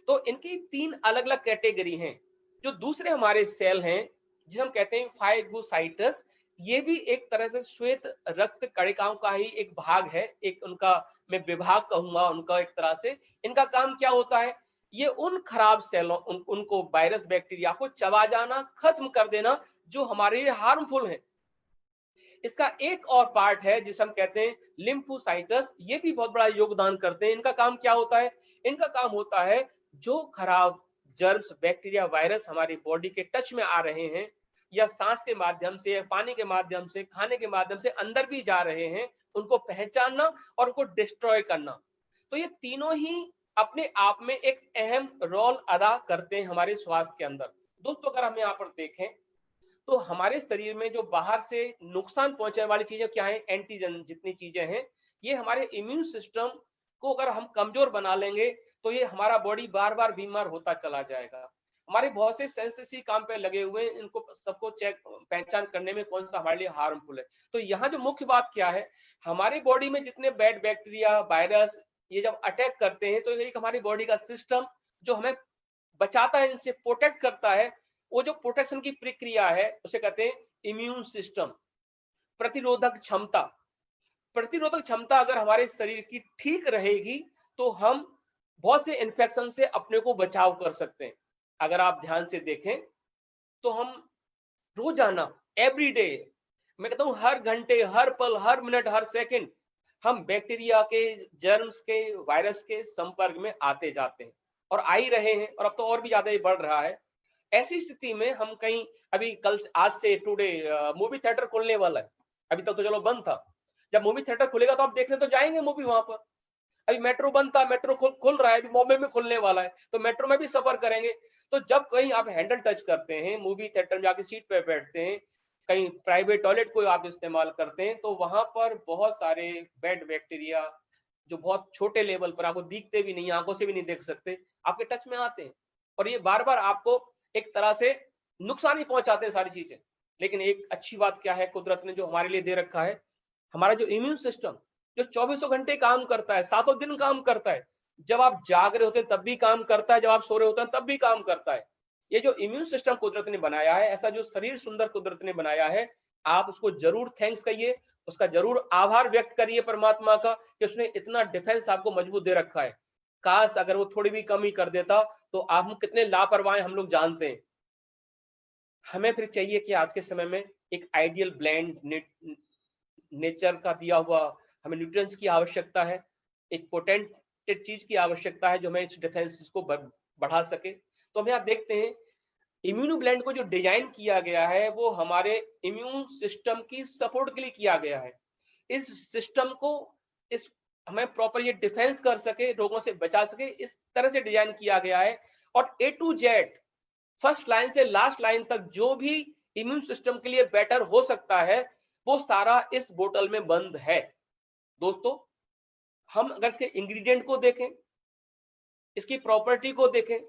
तो इनकी 3 अलग-अलग कैटेगरी हैं। जो दूसरे हमारे सेल हैं जिसे हम कहते हैं फाइगोसाइटस, ये भी एक तरह से श्वेत रक्त कणिकाओं का ही एक भाग है, एक उनका मैं विभाग कहूंगा उनका एक तरह से। इनका काम क्या होता है, ये उन खराब सेलों, उनको वायरस बैक्टीरिया को चबा जाना, खत्म कर देना जो हमारे लिए हार्मफुल है। इसका एक और पार्ट है जिसे हम कहते हैं लिम्फोसाइटस, ये भी बहुत बड़ा योगदान करते हैं। इनका काम क्या होता है, इनका काम होता है जो खराब जर्म्स, बैक्टीरिया, वायरस हमारी बॉडी के टच में आ रहे हैं, या सांस के माध्यम से, या पानी के माध्यम से, खाने के माध्यम से अंदर भी जा रहे हैं, उनको पहचानना और उनको डिस्ट्रॉय करना। तो ये तीनों ही अपने आप में एक अहम रोल अदा करते हैं हमारे स्वास्थ्य के अंदर। दोस्तों अगर हम यहाँ पर देखें तो हमारे शरीर में जो बाहर से नुकसान पहुंचाने वाली चीजें क्या है, एंटीजन जितनी चीजें हैं, ये हमारे इम्यून सिस्टम को अगर हम कमजोर बना लेंगे तो ये हमारा बॉडी बार बार बीमार होता चला जाएगा। हमारे बहुत से सेंस इसी काम पे लगे हुए हैं, इनको सबको चेक पहचान करने में कौन सा हमारे लिए हार्मफुल है। तो यहाँ जो मुख्य बात क्या है, हमारी बॉडी में जितने बैड बैक्टीरिया, वायरस ये जब अटैक करते हैं तो एक हमारी बॉडी का सिस्टम जो हमें बचाता है, इनसे प्रोटेक्ट करता है, वो जो प्रोटेक्शन की प्रक्रिया है उसे कहते हैं इम्यून सिस्टम। प्रतिरोधक क्षमता, प्रतिरोधक क्षमता अगर हमारे शरीर की ठीक रहेगी तो हम बहुत से इन्फेक्शन से अपने को बचाव कर सकते हैं। अगर आप ध्यान से देखें तो हम रोजाना, एवरीडे, मैं कहता हूं हर घंटे, हर पल, हर मिनट, हर सेकंड हम बैक्टीरिया के, जर्म्स के, वायरस के संपर्क में आते जाते हैं और आ ही रहे हैं, और अब तो और भी ज्यादा ही बढ़ रहा है। ऐसी स्थिति में हम कहीं, अभी कल, आज से टुडे मूवी थिएटर खुलने वाला है, अभी तक तो चलो बंद था। जब मूवी थिएटर खुलेगा तो आप देखने तो जाएंगे मूवी वहां पर। अभी मेट्रो बंद था, मेट्रो खुल रहा है, अभी बॉम्बे में खुलने वाला है, तो मेट्रो में भी सफर करेंगे। तो जब कहीं आप हैंडल टच करते हैं, मूवी थिएटर में जाके सीट पे बैठते हैं, कहीं प्राइवेट टॉयलेट को आप इस्तेमाल करते हैं, तो वहां पर बहुत सारे बैड बैक्टीरिया जो बहुत छोटे लेवल पर आपको दिखते भी नहीं, आंखों से भी नहीं देख सकते, आपके टच में आते हैं और ये बार बार आपको एक तरह से नुकसान ही पहुंचाते हैं सारी चीजें। लेकिन एक अच्छी बात क्या है कुदरत ने जो हमारे लिए दे रखा है, हमारा जो इम्यून सिस्टम जो 24 घंटे काम करता है, 7 दिन काम करता है, जब आप जाग रहे होते हैं तब भी काम करता है, जब आप सो रहे होते हैं तब भी काम करता है। ये जो इम्यून सिस्टम कुदरत ने बनाया है, ऐसा जो शरीर सुंदर कुदरत ने बनाया है, आप उसको जरूर थैंक्स कहिए, उसका जरूर आभार व्यक्त करिए परमात्मा का कि उसने इतना डिफेंस आपको मजबूत दे रखा है। काश अगर वो थोड़ी भी कमी कर देता तो आप हम कितने लापरवाह हम लोग जानते हैं। हमें फिर चाहिए कि आज के समय में एक आइडियल ब्लेंड नेचर का दिया हुआ हमें न्यूट्रिएंट्स की आवश्यकता है, एक पोटेंटेड चीज की आवश्यकता है जो हमें इस डिफेंस को बढ़ा सके। तो हम यहाँ देखते हैं इम्यूनो ब्लेंड को जो डिजाइन किया गया है वो हमारे इम्यून सिस्टम की सपोर्ट के लिए किया गया है। इस सिस्टम को इस हमें प्रॉपर ये डिफेंस कर सके, रोगों से बचा सके, इस तरह से डिजाइन किया गया है। और ए टू जेड फर्स्ट लाइन से लास्ट लाइन तक जो भी इम्यून सिस्टम के लिए बेटर हो सकता है वो सारा इस बोतल में बंद है। दोस्तों, हम अगर इसके इंग्रेडिएंट को देखें, इसकी प्रॉपर्टी को देखें,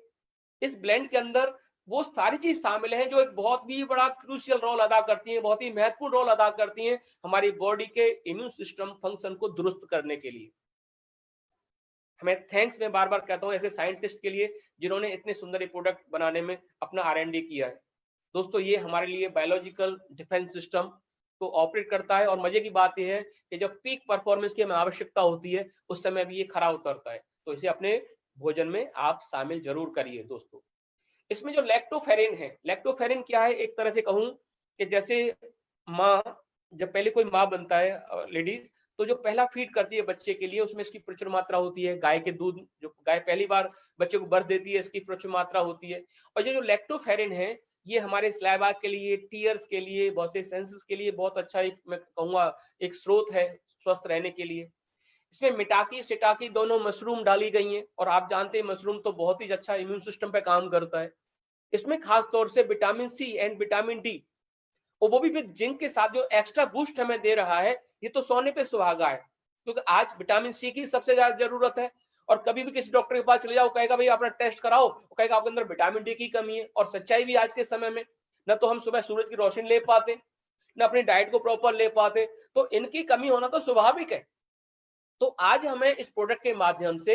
इस ब्लेंड के अंदर वो सारी चीज शामिल है जो एक बहुत भी बड़ा क्रूशियल रोल अदा करती है, बहुत ही महत्वपूर्ण रोल अदा करती है हमारी बॉडी के इम्यून सिस्टम फंक्शन को दुरुस्त करने के लिए। हमें थैंक्स मैं बार बार कहता हूं ऐसे साइंटिस्ट के लिए जिन्होंने इतने सुंदर प्रोडक्ट बनाने में अपना R&D किया है। दोस्तों, ये हमारे लिए बायोलॉजिकल डिफेंस सिस्टम को ऑपरेट करता है और मजे की बात यह है कि जब पीक परफॉर्मेंस की हमें आवश्यकता होती है उस समय भी ये खरा उतरता है। तो इसे अपने भोजन में आप शामिल जरूर करिए। दोस्तों, इसमें जो लैक्टोफेरिन है, लैक्टोफेरिन क्या है, एक तरह से कहूं कि जैसे माँ, जब पहले कोई माँ बनता है लेडीज, तो जो पहला फीड करती है बच्चे के लिए उसमें इसकी प्रचुर मात्रा होती है। गाय के दूध, जो गाय पहली बार बच्चे को बर्थ देती है, इसकी प्रचुर मात्रा होती है। और ये जो लैक्टोफेरिन है ये हमारे स्लाइवा के लिए, टीयर्स के लिए, बहुत से सेंसेस के लिए बहुत अच्छा एक मैं कहूंगा एक स्रोत है स्वस्थ रहने के लिए। इसमें मिटाकी सिटाकी दोनों मशरूम डाली गई हैं और आप जानते हैं मशरूम तो बहुत ही अच्छा इम्यून सिस्टम पे काम करता है। इसमें खास तौर से vitamin C and vitamin D, और वो भी विद जिंक के साथ, जो एक्स्ट्रा बूस्ट हमें दे रहा है, ये तो सोने पे सुहागा है। क्योंकि आज विटामिन सी की सबसे ज्यादा जरूरत है। और कभी भी किसी डॉक्टर के पास चले जाओ, कहेगा भाई अपना टेस्ट कराओ, वो कहेगा आपके अंदर विटामिन डी की कमी है। और सच्चाई भी आज के समय में, न तो हम सुबह सूरज की रोशनी ले पाते, न अपनी डाइट को प्रॉपर ले पाते, तो इनकी कमी होना तो स्वाभाविक है। तो आज हमें इस प्रोडक्ट के माध्यम से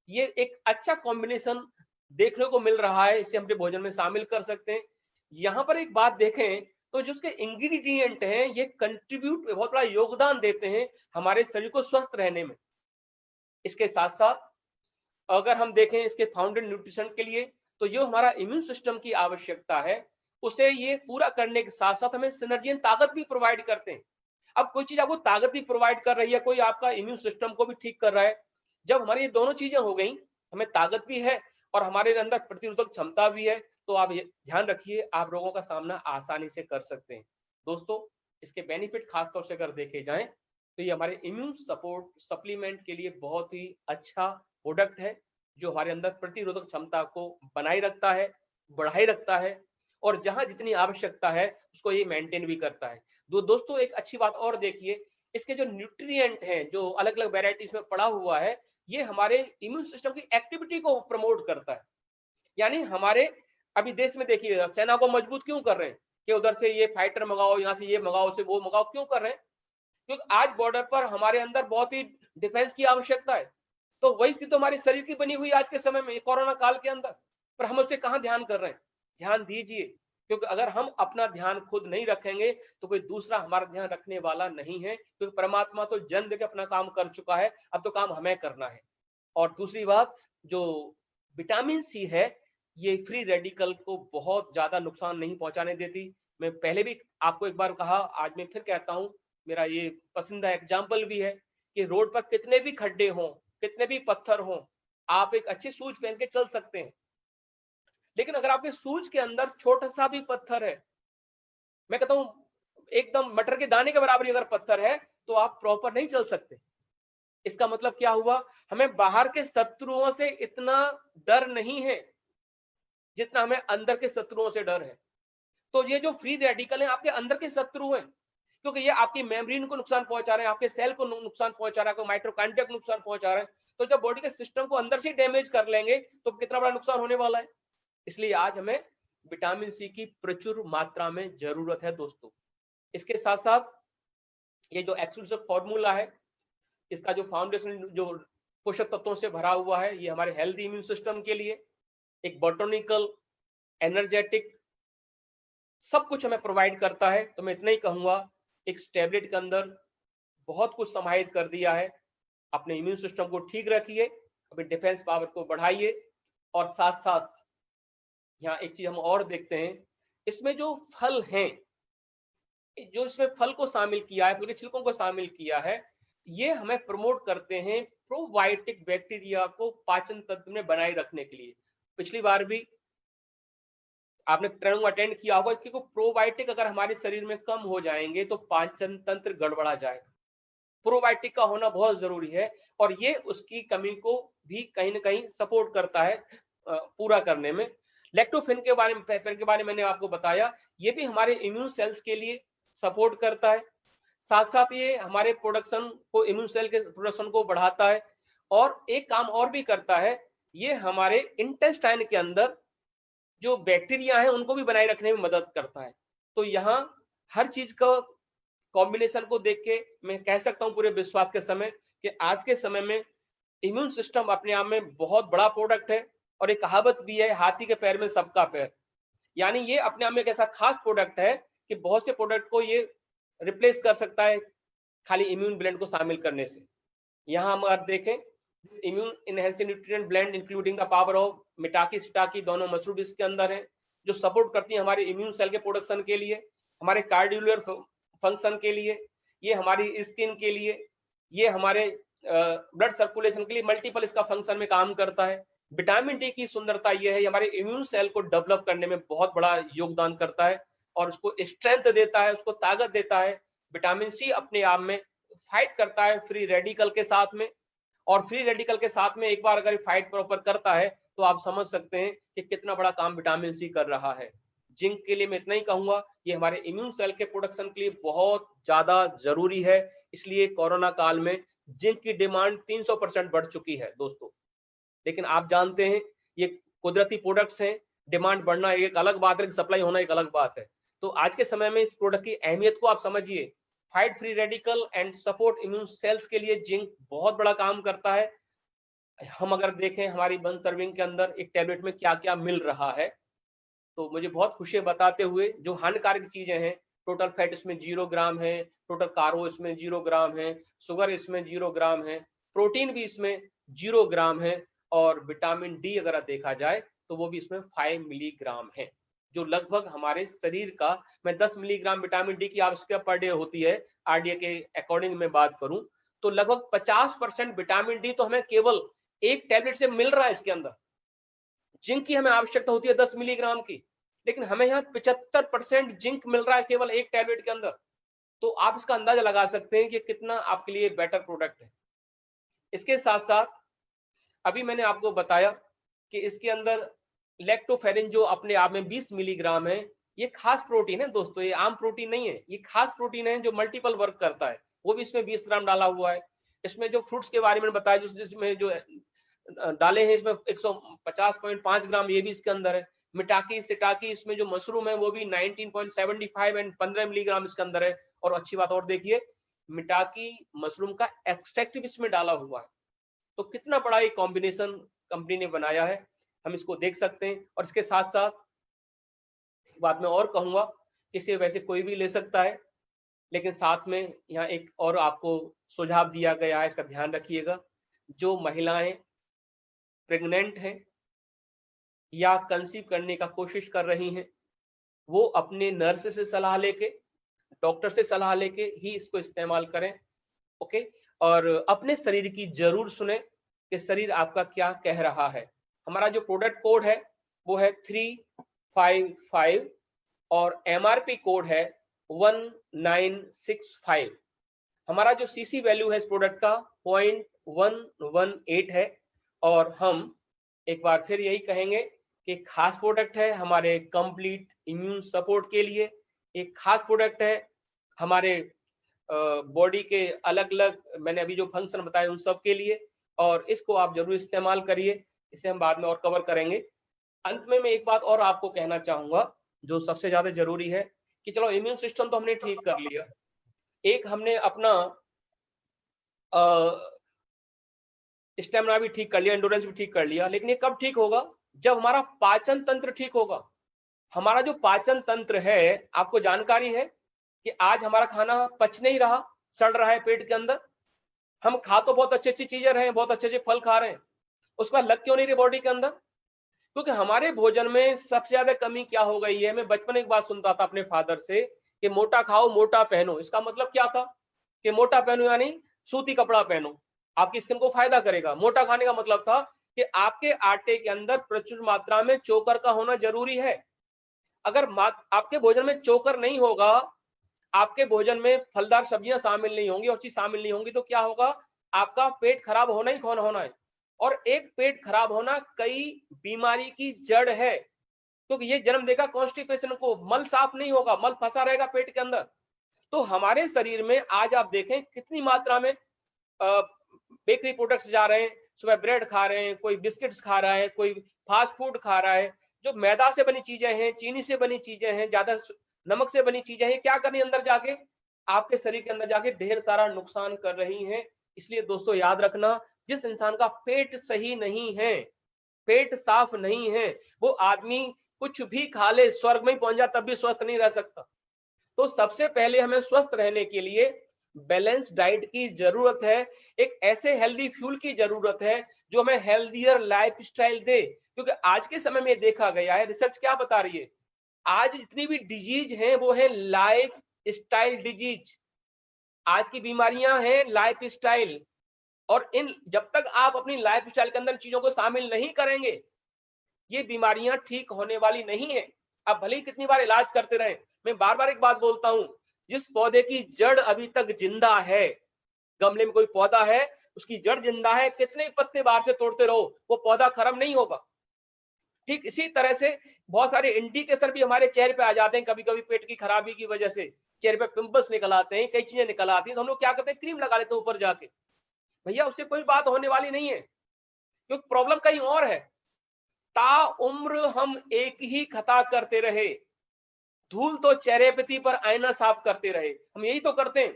ये एक अच्छा कॉम्बिनेशन देखने को मिल रहा है, इसे अपने भोजन में शामिल कर सकते हैं। यहाँ पर एक बात देखें तो जो उसके इंग्रेडिएंट हैं ये कंट्रीब्यूट, बहुत बड़ा योगदान देते हैं हमारे शरीर को स्वस्थ रहने में। इसके साथ साथ अगर हम देखें इसके फाउंडेड न्यूट्रिशन के लिए, तो जो हमारा इम्यून सिस्टम की आवश्यकता है उसे ये पूरा करने के साथ साथ हमें सिनर्जी एंड ताकत भी प्रोवाइड करते हैं। अब कोई चीज आपको ताकत भी प्रोवाइड कर रही है, कोई आपका इम्यून सिस्टम को भी ठीक कर रहा है। जब हमारी ये दोनों चीजें हो गई, हमें ताकत भी है और हमारे अंदर प्रतिरोधक क्षमता भी है, तो आप ये ध्यान रखिए आप रोगों का सामना आसानी से कर सकते हैं। दोस्तों, इसके बेनिफिट खासतौर से अगर देखे जाएं तो ये हमारे इम्यून सपोर्ट सप्लीमेंट के लिए बहुत ही अच्छा प्रोडक्ट है जो हमारे अंदर प्रतिरोधक क्षमता को बनाए रखता है, बढ़ाए रखता है, और जहां जितनी आवश्यकता है उसको ये मेंटेन भी करता है। दोस्तों, एक अच्छी बात और देखिए, इसके जो न्यूट्रिएंट हैं, जो अलग अलग वेराइटीज में पड़ा हुआ है, ये हमारे इम्यून सिस्टम की एक्टिविटी को प्रमोट करता है। यानी हमारे अभी देश में देखिए सेना को मजबूत क्यों कर रहे हैं कि उधर से ये फाइटर मंगाओ, यहाँ से ये मंगाओ, से वो मंगाओ, क्यों कर रहे हैं? क्योंकि आज बॉर्डर पर हमारे अंदर बहुत ही डिफेंस की आवश्यकता है। तो वही स्थिति तो हमारे शरीर की बनी हुई आज के समय में कोरोना काल के अंदर, पर हम उससे कहाँ ध्यान कर रहे हैं? ध्यान दीजिए, क्योंकि अगर हम अपना ध्यान खुद नहीं रखेंगे तो कोई दूसरा हमारा ध्यान रखने वाला नहीं है, क्योंकि परमात्मा तो जन्म देकर अपना काम कर चुका है, अब तो काम हमें करना है। और दूसरी बात, जो विटामिन सी है ये फ्री रेडिकल को बहुत ज्यादा नुकसान नहीं पहुंचाने देती। मैं पहले भी आपको एक बार कहा, आज मैं फिर कहता हूं, मेरा ये पसंदीदा एग्जाम्पल भी है कि रोड पर कितने भी खड्डे हों, कितने भी पत्थर हों, आप एक अच्छे शूज पहन के चल सकते हैं। लेकिन अगर आपके शूज के अंदर छोटा सा भी पत्थर है, मैं कहता हूं एकदम मटर के दाने के बराबर अगर पत्थर है, तो आप प्रॉपर नहीं चल सकते। इसका मतलब क्या हुआ, हमें बाहर के शत्रुओं से इतना डर नहीं है जितना हमें अंदर के शत्रुओं से डर है। तो ये जो फ्री रेडिकल है आपके अंदर के शत्रु हैं, क्योंकि ये आपकी मेम्ब्रेन को नुकसान पहुंचा रहे हैं, आपके सेल को नुकसान पहुंचा रहा है, माइटोकॉन्ड्रिया को नुकसान पहुंचा रहे हैं। तो जब बॉडी के सिस्टम को अंदर से डैमेज कर लेंगे तो कितना बड़ा नुकसान होने वाला है। इसलिए आज हमें विटामिन सी की प्रचुर मात्रा में जरूरत है दोस्तों। इसके साथ साथ ये जो एक्सक्लूसिव फॉर्मूला है, इसका जो फाउंडेशन जो पोषक तत्वों से भरा हुआ है, ये हमारे हेल्दी इम्यून सिस्टम के लिए एक बॉटनिकल एनर्जेटिक सब कुछ हमें प्रोवाइड करता है। तो मैं इतना ही कहूंगा, एक टैबलेट के अंदर बहुत कुछ समाहित कर दिया है। अपने इम्यून सिस्टम को ठीक रखिए, अपनी डिफेंस पावर को बढ़ाइए, और साथ साथ यहाँ एक चीज हम और देखते हैं, इसमें जो फल हैं, जो इसमें फल को शामिल किया है, फल के छिलकों को शामिल किया है, ये हमें प्रमोट करते हैं प्रोबायोटिक बैक्टीरिया को पाचन तंत्र में बनाए रखने के लिए। पिछली बार भी आपने ट्रेनिंग अटेंड किया होगा कि प्रोबायोटिक अगर हमारे शरीर में कम हो जाएंगे तो पाचन तंत्र गड़बड़ा जाएगा। प्रोबायोटिक का होना बहुत जरूरी है, और ये उसकी कमी को भी कहीं ना कहीं सपोर्ट करता है पूरा करने में। लैक्टोफेन के बारे में मैंने आपको बताया, ये भी हमारे इम्यून सेल्स के लिए सपोर्ट करता है। साथ साथ ये हमारे प्रोडक्शन को, इम्यून सेल के प्रोडक्शन को बढ़ाता है, और एक काम और भी करता है, ये हमारे इंटेस्टाइन के अंदर जो बैक्टीरिया है उनको भी बनाए रखने में मदद करता है। तो यहाँ हर चीज का कॉम्बिनेशन को देख के मैं कह सकता हूँ पूरे विश्वास के समय कि आज के समय में इम्यून सिस्टम अपने आप में बहुत बड़ा प्रोडक्ट है। और एक कहावत भी है, हाथी के पैर में सबका पैर, यानी ये अपने आप में एक ऐसा खास प्रोडक्ट है कि बहुत से प्रोडक्ट को ये रिप्लेस कर सकता है खाली इम्यून ब्लेंड को शामिल करने से। यहाँ हम अगर देखें, immune enhancing nutrient blend including the power of maitake shiitake, दोनों मशरूम इसके अंदर है, जो सपोर्ट करती है हमारे इम्यून सेल के प्रोडक्शन के लिए, हमारे कार्डियोलर फंक्शन के लिए, ये हमारी स्किन के लिए, ये हमारे ब्लड सर्कुलेशन के लिए मल्टीपल इसका फंक्शन में काम करता है। विटामिन डी की सुंदरता यह है, ये हमारे इम्यून सेल को डेवलप करने में बहुत बड़ा योगदान करता है और उसको स्ट्रेंथ देता है, उसको ताकत देता है। विटामिन सी अपने आप में फाइट करता है फ्री रेडिकल के साथ में, और फ्री रेडिकल के साथ में एक बार अगर फाइट प्रॉपर करता है तो आप समझ सकते हैं कि कितना बड़ा काम विटामिन सी कर रहा है। जिंक के लिए मैं इतना ही कहूंगा, ये हमारे इम्यून सेल के प्रोडक्शन के लिए बहुत ज्यादा जरूरी है। इसलिए कोरोना काल में जिंक की डिमांड 300% बढ़ चुकी है दोस्तों। लेकिन आप जानते हैं ये कुदरती प्रोडक्ट्स हैं, डिमांड बढ़ना एक अलग बात है, सप्लाई होना एक अलग बात है। तो आज के समय में इस प्रोडक्ट की अहमियत को आप समझिए। Fight free radical and support immune cells के लिए जिंक बहुत बड़ा काम करता है। हम अगर देखें हमारी वन सर्विंग के अंदर एक टैबलेट में क्या क्या मिल रहा है, तो मुझे बहुत खुशी बताते हुए जो हानिकारक चीजें हैं, टोटल फैट इसमें 0 ग्राम है, टोटल कार्बो इसमें 0 ग्राम है, शुगर इसमें 0 ग्राम है, प्रोटीन भी इसमें 0 ग्राम है, और विटामिन डी अगर देखा जाए तो वो भी इसमें 5 मिलीग्राम है, जो लगभग हमारे शरीर का, मैं 10 मिलीग्राम विटामिन डी की आवश्यकता पर डे होती है आरडीए के अकॉर्डिंग में बात करूं तो लगभग 50% विटामिन डी तो हमें केवल एक टैबलेट से मिल रहा है इसके अंदर। जिंक की हमें आवश्यकता होती है 10 मिलीग्राम की, लेकिन हमें यहाँ 75% जिंक मिल रहा है केवल एक टैबलेट के अंदर। तो आप इसका अंदाजा लगा सकते हैं कि कितना आपके लिए बेटर प्रोडक्ट है। इसके साथ साथ अभी मैंने आपको बताया कि इसके अंदर लैक्टोफेरिन जो अपने आप में 20 मिलीग्राम है, ये खास प्रोटीन है दोस्तों, ये आम प्रोटीन नहीं है, ये खास प्रोटीन है जो मल्टीपल वर्क करता है, वो भी इसमें 20 ग्राम डाला हुआ है। इसमें जो फ्रूट्स के बारे में बताया जिसमें जो डाले हैं, इसमें 150.5 ग्राम ये भी इसके अंदर है। मिटाकी सिटाकी इसमें जो मशरूम है वो भी 19.75 एंड 15 मिलीग्राम इसके अंदर है। और अच्छी बात और देखिए, मिटाकी मशरूम का एक्सट्रैक्ट भी इसमें डाला हुआ है। तो कितना बड़ा ये कॉम्बिनेशन कंपनी ने बनाया है, हम इसको देख सकते हैं। और इसके साथ साथ बाद में और कहूंगा कि इसे वैसे कोई भी ले सकता है, लेकिन साथ में यहाँ एक और आपको सुझाव दिया गया है, इसका ध्यान रखिएगा। जो महिलाएं प्रेग्नेंट हैं या कंसीव करने का कोशिश कर रही हैं, वो अपने नर्स से सलाह लेके, डॉक्टर से सलाह लेके ही इसको इस्तेमाल करें। ओके, और अपने शरीर की जरूर सुने कि शरीर आपका क्या कह रहा है। हमारा जो प्रोडक्ट कोड है वो है 355 और एमआरपी कोड है 1965। हमारा जो सीसी वैल्यू है इस प्रोडक्ट का 118 है। और हम एक बार फिर यही कहेंगे कि खास प्रोडक्ट है हमारे कंप्लीट इम्यून सपोर्ट के लिए, एक खास प्रोडक्ट है हमारे बॉडी के अलग अलग मैंने अभी जो फंक्शन बताए उन सब के लिए, और इसको आप जरूर इस्तेमाल करिए। इसे हम बाद में और कवर करेंगे। अंत में मैं एक बात और आपको कहना चाहूंगा जो सबसे ज्यादा जरूरी है कि चलो इम्यून सिस्टम तो हमने ठीक कर लिया, एक हमने अपना स्टेमिना भी ठीक कर लिया, एंडोरेंस भी ठीक कर लिया, लेकिन ये कब ठीक होगा? जब हमारा पाचन तंत्र ठीक होगा। हमारा जो पाचन तंत्र है, आपको जानकारी है कि आज हमारा खाना पच नहीं रहा, सड़ रहा है पेट के अंदर। हम खा तो बहुत अच्छी अच्छी चीजें रहे हैं, बहुत अच्छे अच्छे फल खा रहे हैं, उसके बाद लग क्यों नहीं रही बॉडी के अंदर? क्योंकि हमारे भोजन में सबसे ज्यादा कमी क्या हो गई है। मैं बचपन में एक बात सुनता था अपने फादर से कि मोटा खाओ मोटा पहनो। इसका मतलब क्या था कि मोटा पहनो यानी सूती कपड़ा पहनो, आपकी स्किन को फायदा करेगा। मोटा खाने का मतलब था कि आपके आटे के अंदर प्रचुर मात्रा में चोकर का होना जरूरी है। अगर आपके भोजन में चोकर नहीं होगा, आपके भोजन में फलदार सब्जियां शामिल नहीं होंगी और चीज शामिल नहीं होंगी, तो क्या होगा? आपका पेट खराब होना ही कौन होना है। और एक पेट खराब होना कई बीमारी की जड़ है, क्योंकि ये जन्म देगा कॉन्स्टिपेशन को। मल साफ नहीं होगा, मल फंसा रहेगा पेट के अंदर। तो हमारे शरीर में आज आप देखें कितनी मात्रा में बेकरी प्रोडक्ट्स जा रहे हैं। सुबह ब्रेड खा रहे हैं, कोई बिस्किट्स खा रहा है, कोई फास्ट फूड खा रहा है। जो मैदा से बनी चीजें हैं, चीनी से बनी चीजें हैं, ज्यादा नमक से बनी चीजें हैं, क्या कर रही है अंदर जाके? आपके शरीर के अंदर जाके ढेर सारा नुकसान कर रही हैं। इसलिए दोस्तों याद रखना, जिस इंसान का पेट सही नहीं है, पेट साफ नहीं है, वो आदमी कुछ भी खा ले, स्वर्ग में पहुंच जाए, तब भी स्वस्थ नहीं रह सकता। तो सबसे पहले हमें स्वस्थ रहने के लिए बैलेंस डाइट की जरूरत है। एक ऐसे हेल्दी फ्यूल की जरूरत है जो हमें हेल्दियर लाइफस्टाइल दे। क्योंकि आज के समय में देखा गया है, रिसर्च क्या बता रही है, आज जितनी भी डिजीज हैं वो है लाइफ स्टाइल डिजीज। आज की बीमारियां हैं लाइफ स्टाइल। और इन जब तक आप अपनी लाइफ स्टाइल के अंदर चीजों को शामिल नहीं करेंगे, ये बीमारियां ठीक होने वाली नहीं है। आप भले ही कितनी बार इलाज करते रहें, मैं बार बार एक बात बोलता हूं, जिस पौधे की जड़ अभी तक जिंदा है, गमले में कोई पौधा है, उसकी जड़ जिंदा है, कितने पत्ते बाहर से तोड़ते रहो, वो पौधा खत्म नहीं होगा। ठीक इसी तरह से बहुत सारे इंडिकेटर भी हमारे चेहरे पे आ जाते हैं, कभी कभी पेट की खराबी की वजह से चेहरे पे पिंपल्स निकल आते हैं, कई चीजें निकल आती हैं, तो हम लोग क्या करते हैं, क्रीम लगा लेते हैं ऊपर जाके। भैया उससे कोई बात होने वाली नहीं है, क्योंकि प्रॉब्लम कहीं और है। ताउम्र हम एक ही खता करते रहे, धूल तो चेहरे पे पर आईना साफ करते रहे, हम यही तो करते हैं।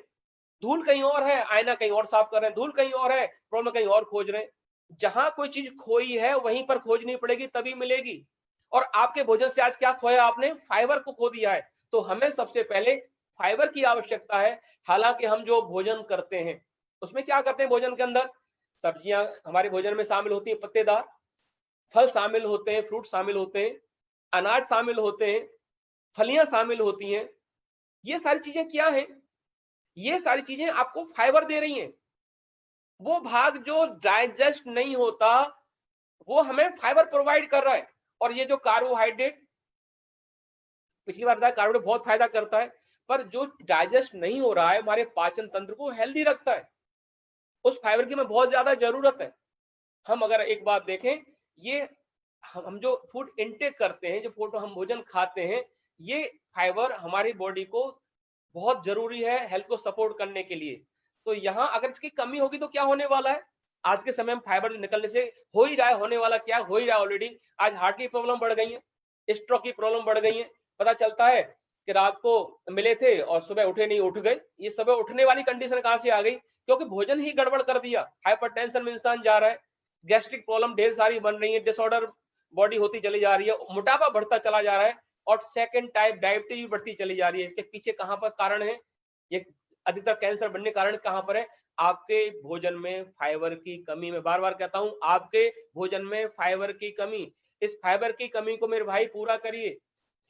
धूल कहीं और है, आईना कहीं और साफ कर रहे हैं, धूल कहीं और है, प्रॉब्लम कहीं और खोज रहे हैं। जहां कोई चीज खोई है वहीं पर खोजनी पड़ेगी, तभी मिलेगी। और आपके भोजन से आज क्या खोया आपने? फाइबर को खो दिया है। तो हमें सबसे पहले फाइबर की आवश्यकता है। हालांकि हम जो भोजन करते हैं उसमें क्या करते हैं, भोजन के अंदर सब्जियां हमारे भोजन में शामिल होती है, पत्तेदार फल शामिल होते हैं, फ्रूट शामिल होते हैं, अनाज शामिल होते हैं, फलियां शामिल होती हैं। ये सारी चीजें क्या हैं? ये सारी चीजें आपको फाइबर दे रही हैं। वो भाग जो डाइजेस्ट नहीं होता वो हमें फाइबर प्रोवाइड कर रहा है। और ये जो कार्बोहाइड्रेट, पिछली बार बताया कार्बोहाइड्रेट बहुत फायदा करता है, पर जो डाइजेस्ट नहीं हो रहा है हमारे पाचन तंत्र को हेल्दी रखता है, उस फाइबर की हमें बहुत ज्यादा जरूरत है। हम अगर एक बात देखें, ये हम जो फूड इनटेक करते हैं, जो फूड हम भोजन खाते हैं, ये फाइबर हमारी बॉडी को बहुत जरूरी है हेल्थ को सपोर्ट करने के लिए। तो यहाँ अगर इसकी कमी होगी तो क्या होने वाला है? आज के समय में फाइबर निकलने से हो ही रहा है, होने वाला क्या हो ही रहा है ऑलरेडी। आज हार्ट की प्रॉब्लम बढ़ गई है, स्ट्रोक की प्रॉब्लम बढ़ गई है। पता चलता है कि रात को मिले थे और सुबह उठे नहीं, उठ गए। ये सुबह उठने वाली कंडीशन कहां से आ गई? क्योंकि भोजन ही गड़बड़ कर दिया। हाइपरटेंशन में इंसान जा रहा है, गैस्ट्रिक प्रॉब्लम ढेर सारी बन रही है, डिसऑर्डर बॉडी होती चली जा रही है, मोटापा बढ़ता चला जा रहा है, और सेकंड टाइप डायबिटीज भी बढ़ती चली जा रही है। इसके पीछे कहां पर कारण है? ये अधिकतर कैंसर बनने कारण कहां पर है? आपके भोजन में फाइबर की कमी। मैं बार बार कहता हूं, आपके भोजन में फाइबर की कमी। इस फाइबर की कमी को मेरे भाई पूरा करिए।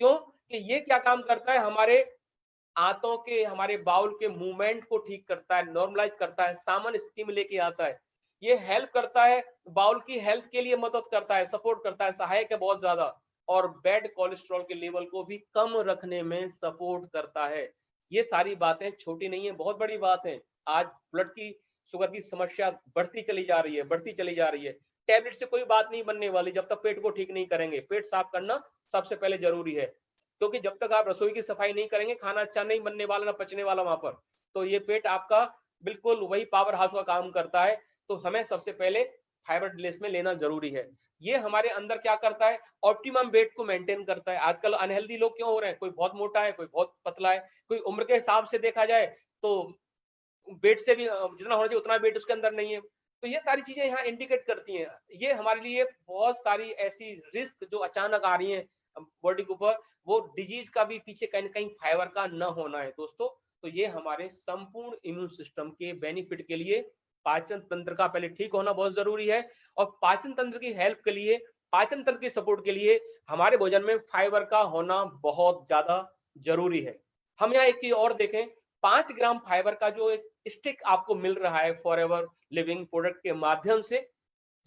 क्यों? कि ये क्या काम करता है, हमारे आंतों के, हमारे बाउल के मूवमेंट को ठीक करता है, नॉर्मलाइज करता है, सामान्य स्थिति में लेके आता है। ये हेल्प करता है, बाउल की हेल्थ के लिए मदद करता है, सपोर्ट करता है, सहायक है बहुत ज्यादा। और बैड कोलेस्ट्रॉल के लेवल को भी कम रखने में सपोर्ट करता है। ये सारी बातें छोटी नहीं है, बहुत बड़ी बात है। आज ब्लड की शुगर की समस्या बढ़ती चली जा रही है, बढ़ती चली जा रही है। टैबलेट से कोई बात नहीं बनने वाली जब तक पेट को ठीक नहीं करेंगे। पेट साफ करना सबसे पहले जरूरी है, क्योंकि जब तक आप रसोई की सफाई नहीं करेंगे, खाना अच्छा नहीं बनने वाला, ना पचने वाला वहां पर। तो ये पेट आपका बिल्कुल वही पावर हाउस का काम करता है। तो हमें सबसे पहले फाइबर डिलीस में लेना जरूरी है। ये हमारे अंदर क्या करता है, ऑप्टिमम वेट को मेंटेन करता है। आजकल अनहेल्दी लोग क्यों हो रहे हैं, कोई बहुत मोटा है, कोई बहुत पतला है, कोई उम्र के हिसाब से देखा जाए तो वेट से भी जितना होना चाहिए उतना वेट उसके अंदर नहीं है। तो ये सारी चीजें यहाँ इंडिकेट करती हैं। ये हमारे लिए बहुत सारी ऐसी रिस्क जो अचानक आ रही हैं बॉडी के ऊपर, वो डिजीज का भी पीछे कहीं ना कहीं फाइबर का न होना है दोस्तों। तो ये हमारे संपूर्ण इम्यून सिस्टम के बेनिफिट के लिए पाचन तंत्र का पहले ठीक होना बहुत जरूरी है। और पाचन तंत्र की हेल्प के लिए, पाचन तंत्र की सपोर्ट के लिए हमारे भोजन में फाइबर का होना बहुत ज्यादा जरूरी है। हम यहाँ एक चीज और देखें, 5 ग्राम फाइबर का जो एक स्टिक आपको मिल रहा है फॉरएवर लिविंग प्रोडक्ट के माध्यम से,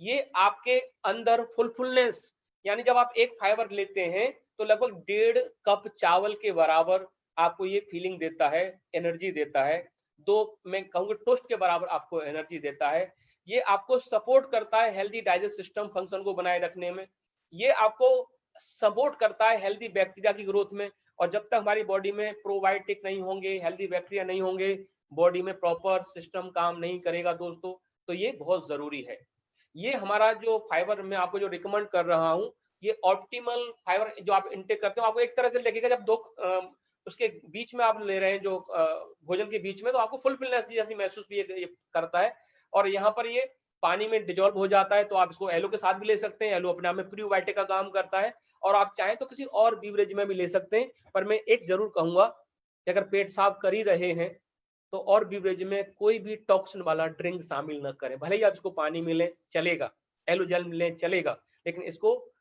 ये आपके अंदर फुलफुलनेस, यानी जब आप एक फाइबर लेते हैं तो लगभग 1.5 कप चावल के बराबर आपको ये फीलिंग देता है, एनर्जी देता है। 2 मैं कहूंगा टोस्ट के बराबर आपको एनर्जी देता है। ये आपको सपोर्ट करता है हेल्दी डाइजेस्ट सिस्टम फंक्शन को बनाए रखने में। ये आपको सपोर्ट करता है हेल्दी बैक्टीरिया की ग्रोथ में। और जब तक हमारी बॉडी में प्रोबायोटिक नहीं होंगे, हेल्दी बैक्टीरिया नहीं होंगे, बॉडी में प्रॉपर सिस्टम काम नहीं करेगा दोस्तों। तो ये बहुत जरूरी है। ये हमारा जो फाइबर मैं आपको जो रिकमेंड कर रहा हूँ, ये ऑप्टिमल फाइबर जो आप इंटेक करते हो, आपको एक तरह से लगेगा जब दो उसके बीच में आप ले रहे हैं जो भोजन के बीच में, तो आपको फुलफिलनेस जैसी महसूस भी ये करता है। और यहाँ पर ये पानी में डिजोल्व हो जाता है, तो आप इसको एलो के साथ भी ले सकते हैं। एलो अपने आप में प्रीबायोटिक का काम करता है। और आप चाहें तो किसी और बीवरेज में भी ले सकते हैं। पर मैं एक जरूर कहूंगा कि अगर पेट साफ कर ही रहे हैं तो और बीवरेज में कोई भी टॉक्सिन वाला ड्रिंक शामिल न करें। भले ही आप इसको पानी मिले चलेगा, एलो जेल मिले चलेगा, लेकिन इसको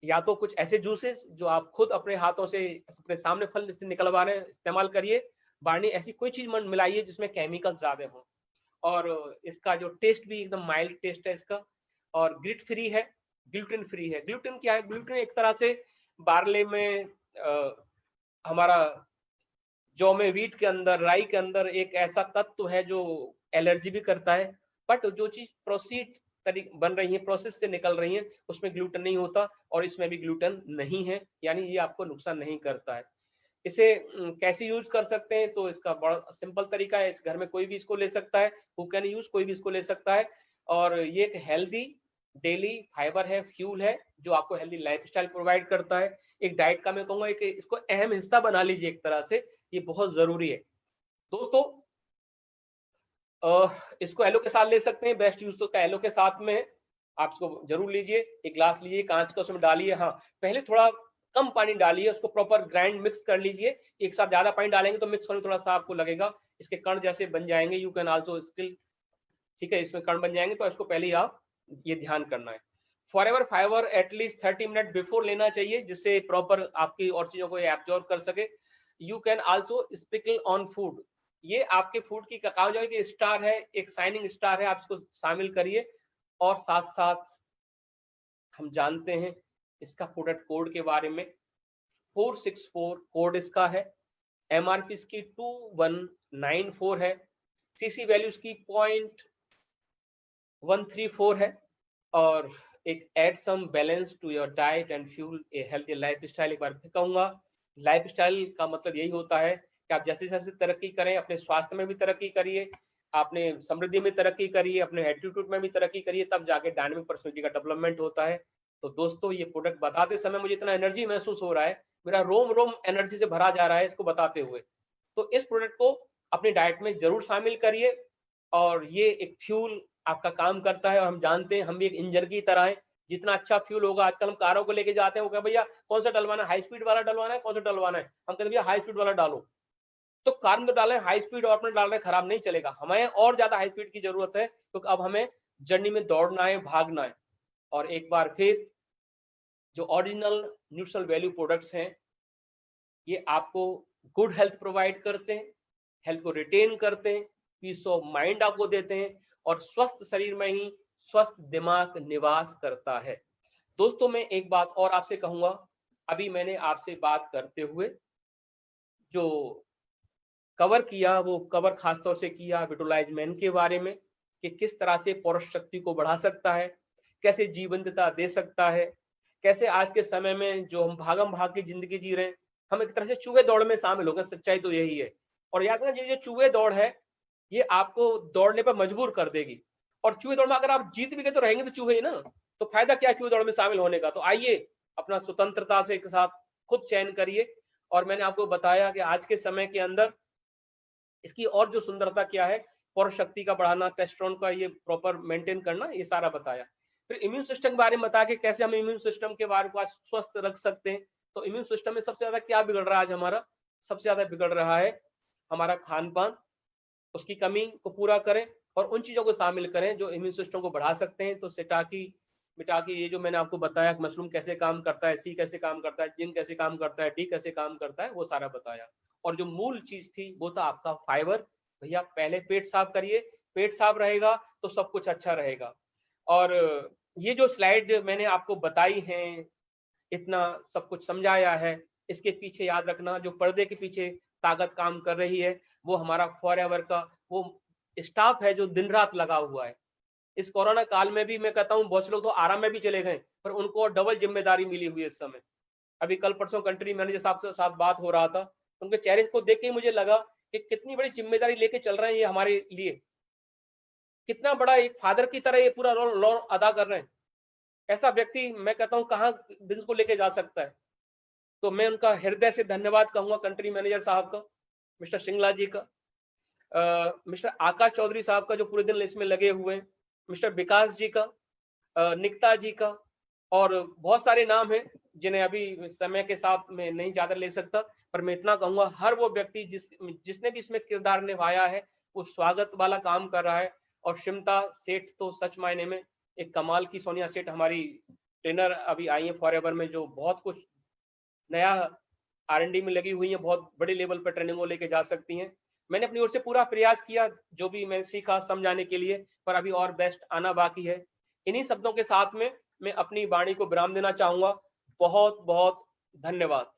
या तो कुछ ऐसे जूसेस जो आप खुद अपने हाथों से अपने सामने फल से निकलवा रहे हैं इस्तेमाल करिए। बानी ऐसी कोई चीज मत मिलाइए जिसमें केमिकल्स ज्यादा हों। और इसका जो टेस्ट भी एकदम माइल्ड टेस्ट है इसका। और ग्लिट फ्री है, ग्लूटेन फ्री है। ग्लूटेन क्या है, ग्लूटेन एक तरह से बार्ले में हमारा जौ में, व्हीट के अंदर, राई के अंदर एक ऐसा तत्व है जो एलर्जी भी करता है। बट जो चीज प्रोसीड बन रही है, प्रोसेस से निकल रही है, उसमें ग्लूटेन नहीं होता और इसमें भी ग्लूटेन नहीं है, यानी ये आपको नुकसान नहीं करता है। इसे कैसे यूज कर सकते हैं, तो इसका बड़ा सिंपल तरीका है। इस घर में कोई भी इसको ले सकता है, हु कैन यूज, कोई भी इसको ले सकता है। और ये एक हेल्दी डेली फाइबर है, फ्यूल है, जो आपको हेल्दी लाइफस्टाइल प्रोवाइड करता है। एक डाइट का मैं कहूंगा कि इसको अहम हिस्सा बना लीजिए एक तरह से, ये बहुत जरूरी है दोस्तों। इसको एलो के साथ ले सकते हैं, बेस्ट यूज तो का एलो के साथ में है। आप इसको जरूर लीजिए, एक ग्लास लीजिए कांच का, उसमें डालिए। हाँ, पहले थोड़ा कम पानी डालिए, उसको प्रॉपर ग्राइंड मिक्स कर लीजिए। एक साथ ज्यादा पानी डालेंगे तो मिक्स होने थोड़ा सा आपको लगेगा, इसके कण जैसे बन जाएंगे। यू कैन आल्सो स्टिल, ठीक है, इसमें कण बन जाएंगे, तो इसको पहले ही आप ये ध्यान करना है। Forever fibre at least 30 minute before लेना चाहिए, जिससे प्रॉपर आपकी और चीजों को एब्जॉर्ब कर सके। You can also sprinkle on food, ये आपके फूड की कहा जाए कि स्टार है, एक शाइनिंग स्टार है, आप इसको शामिल करिए। और साथ साथ हम जानते हैं इसका प्रोडक्ट कोड के बारे में, 464 कोड इसका है। एमआरपी इसकी 2194 है। सीसी वैल्यू इसकी 0.134 है। और एक add some balance to your diet and fuel a healthy lifestyle. एक बार फिर कहूंगा, लाइफस्टाइल का मतलब यही होता है कि आप जैसे जैसे तरक्की करें, अपने स्वास्थ्य में भी तरक्की करिए, आपने समृद्धि में तरक्की करिए, अपने एटीट्यूड में भी तरक्की करिए, तब जाके डायनामिक पर्सनालिटी का डेवलपमेंट होता है। तो दोस्तों, ये प्रोडक्ट बताते समय मुझे इतना एनर्जी महसूस हो रहा है, मेरा रोम रोम एनर्जी से भरा जा रहा है इसको बताते हुए। तो इस प्रोडक्ट को अपनी डाइट में जरूर शामिल करिए। और ये एक फ्यूल आपका काम करता है। और हम जानते हैं हम भी एक इंजन की तरह है, जितना अच्छा फ्यूल होगा, आजकल हम कारों को लेके जाते हैं, वो कहे भैया कौन सा डलवाना है, हाई स्पीड वाला डलवाना है, कौन सा डलवाना है, हम कहते भैया हाई स्पीड वाला डालो। तो कार में तो डालें हाई स्पीड, और अपने डाल रहे खराब नहीं चलेगा, हमें और ज्यादा हाई स्पीड की जरूरत है, क्योंकि अब हमें जर्नी में दौड़ना है, भागना है। और एक बार फिर, जो ओरिजिनल न्यूट्रिशनल वैल्यू प्रोडक्ट्स हैं, ये आपको गुड हेल्थ प्रोवाइड करते हैं, हेल्थ को रिटेन करते हैं, पीस ऑफ माइंड आपको देते हैं, और स्वस्थ शरीर में ही स्वस्थ दिमाग निवास करता है। दोस्तों, मैं एक बात और आपसे कहूंगा, अभी मैंने आपसे बात करते हुए जो कवर किया, वो कवर खासतौर से किया विटोलाइज मैन के बारे में। कि किस तरह से पौरुष शक्ति को बढ़ा सकता है, कैसे जीवंतता दे सकता है, कैसे आज के समय में जो हम भागम भाग की जिंदगी जी रहे हैं, हम एक तरह से चूहे दौड़ में शामिल हो गए। सच्चाई तो यही है। और याद रखना, ये जो चूहे दौड़ है, ये आपको दौड़ने पर मजबूर कर देगी। और चूहे दौड़ में अगर आप जीत भी गए तो रहेंगे तो चूहे ही ना, तो फायदा क्या है चूहे दौड़ में शामिल होने का। तो आइए अपना स्वतंत्रता से के साथ खुद चयन करिए। और मैंने आपको बताया कि आज के समय के अंदर इसकी और जो सुंदरता क्या है, पौरुष शक्ति का बढ़ाना, टेस्टोस्टेरोन का ये प्रॉपर मेंटेन करना, ये सारा बताया। फिर इम्यून सिस्टम के बारे में बताया कि कैसे हम इम्यून सिस्टम के बारे को आज स्वस्थ रख सकते हैं। तो इम्यून सिस्टम में सबसे ज्यादा क्या बिगड़ रहा है आज हमारा? सबसे ज्यादा बिगड़ रहा है हमारा खान पान। उसकी कमी को पूरा करें और उन चीजों को शामिल करें जो इम्यून सिस्टम को बढ़ा सकते हैं। तो सिटाकी मिटाकी, ये जो मैंने आपको बताया, मशरूम कैसे काम करता है, सी कैसे काम करता है, जिंक कैसे काम करता है, डी कैसे काम करता है, वो सारा बताया। और जो मूल चीज थी वो था आपका फाइबर। भैया पहले पेट साफ करिए, पेट साफ रहेगा तो सब कुछ अच्छा रहेगा। और ये जो स्लाइड मैंने आपको बताई है, इतना सब कुछ समझाया है, इसके पीछे याद रखना जो पर्दे के पीछे ताकत काम कर रही है, वो हमारा फॉरएवर का वो स्टाफ है जो दिन रात लगा हुआ है। इस कोरोना काल में भी मैं कहता हूँ बहुत से लोग तो आराम में भी चले गए, पर उनको डबल जिम्मेदारी मिली हुई है इस समय। अभी कल परसों कंट्री मैनेजर साहब से साथ बात हो रहा था, तो उनके चेहरे को देख के ही मुझे लगा कि कितनी बड़ी जिम्मेदारी लेके चल रहे हैं ये हमारे लिए, कितना बड़ा एक फादर की तरह ये पूरा रोल अदा कर रहे हैं। ऐसा व्यक्ति मैं कहता हूँ कहाँ बिजनेस को लेके जा सकता है। तो मैं उनका हृदय से धन्यवाद कहूंगा कंट्री मैनेजर साहब का, मिस्टर सिंगला जी का, मिस्टर आकाश चौधरी साहब का जो पूरे दिन इसमें लगे हुए हैं, मिस्टर विकास जी का, निकिता जी का, और बहुत सारे नाम हैं जिन्हें अभी समय के साथ में नहीं ज्यादा ले सकता, पर मैं इतना कहूंगा हर वो व्यक्ति जिसने भी इसमें किरदार निभाया है वो स्वागत वाला काम कर रहा है। और शिमता सेठ तो सच मायने में एक कमाल की, सोनिया सेठ हमारी ट्रेनर अभी आई है फॉरएवर में, जो बहुत कुछ नया R&D में लगी हुई है, बहुत बड़े लेवल पर ट्रेनिंग को लेके जा सकती हैं। मैंने अपनी ओर से पूरा प्रयास किया जो भी मैं सीखा समझाने के लिए, पर अभी और बेस्ट आना बाकी है। इन्हीं शब्दों के साथ में मैं अपनी वाणी को विराम देना चाहूंगा। बहुत बहुत धन्यवाद।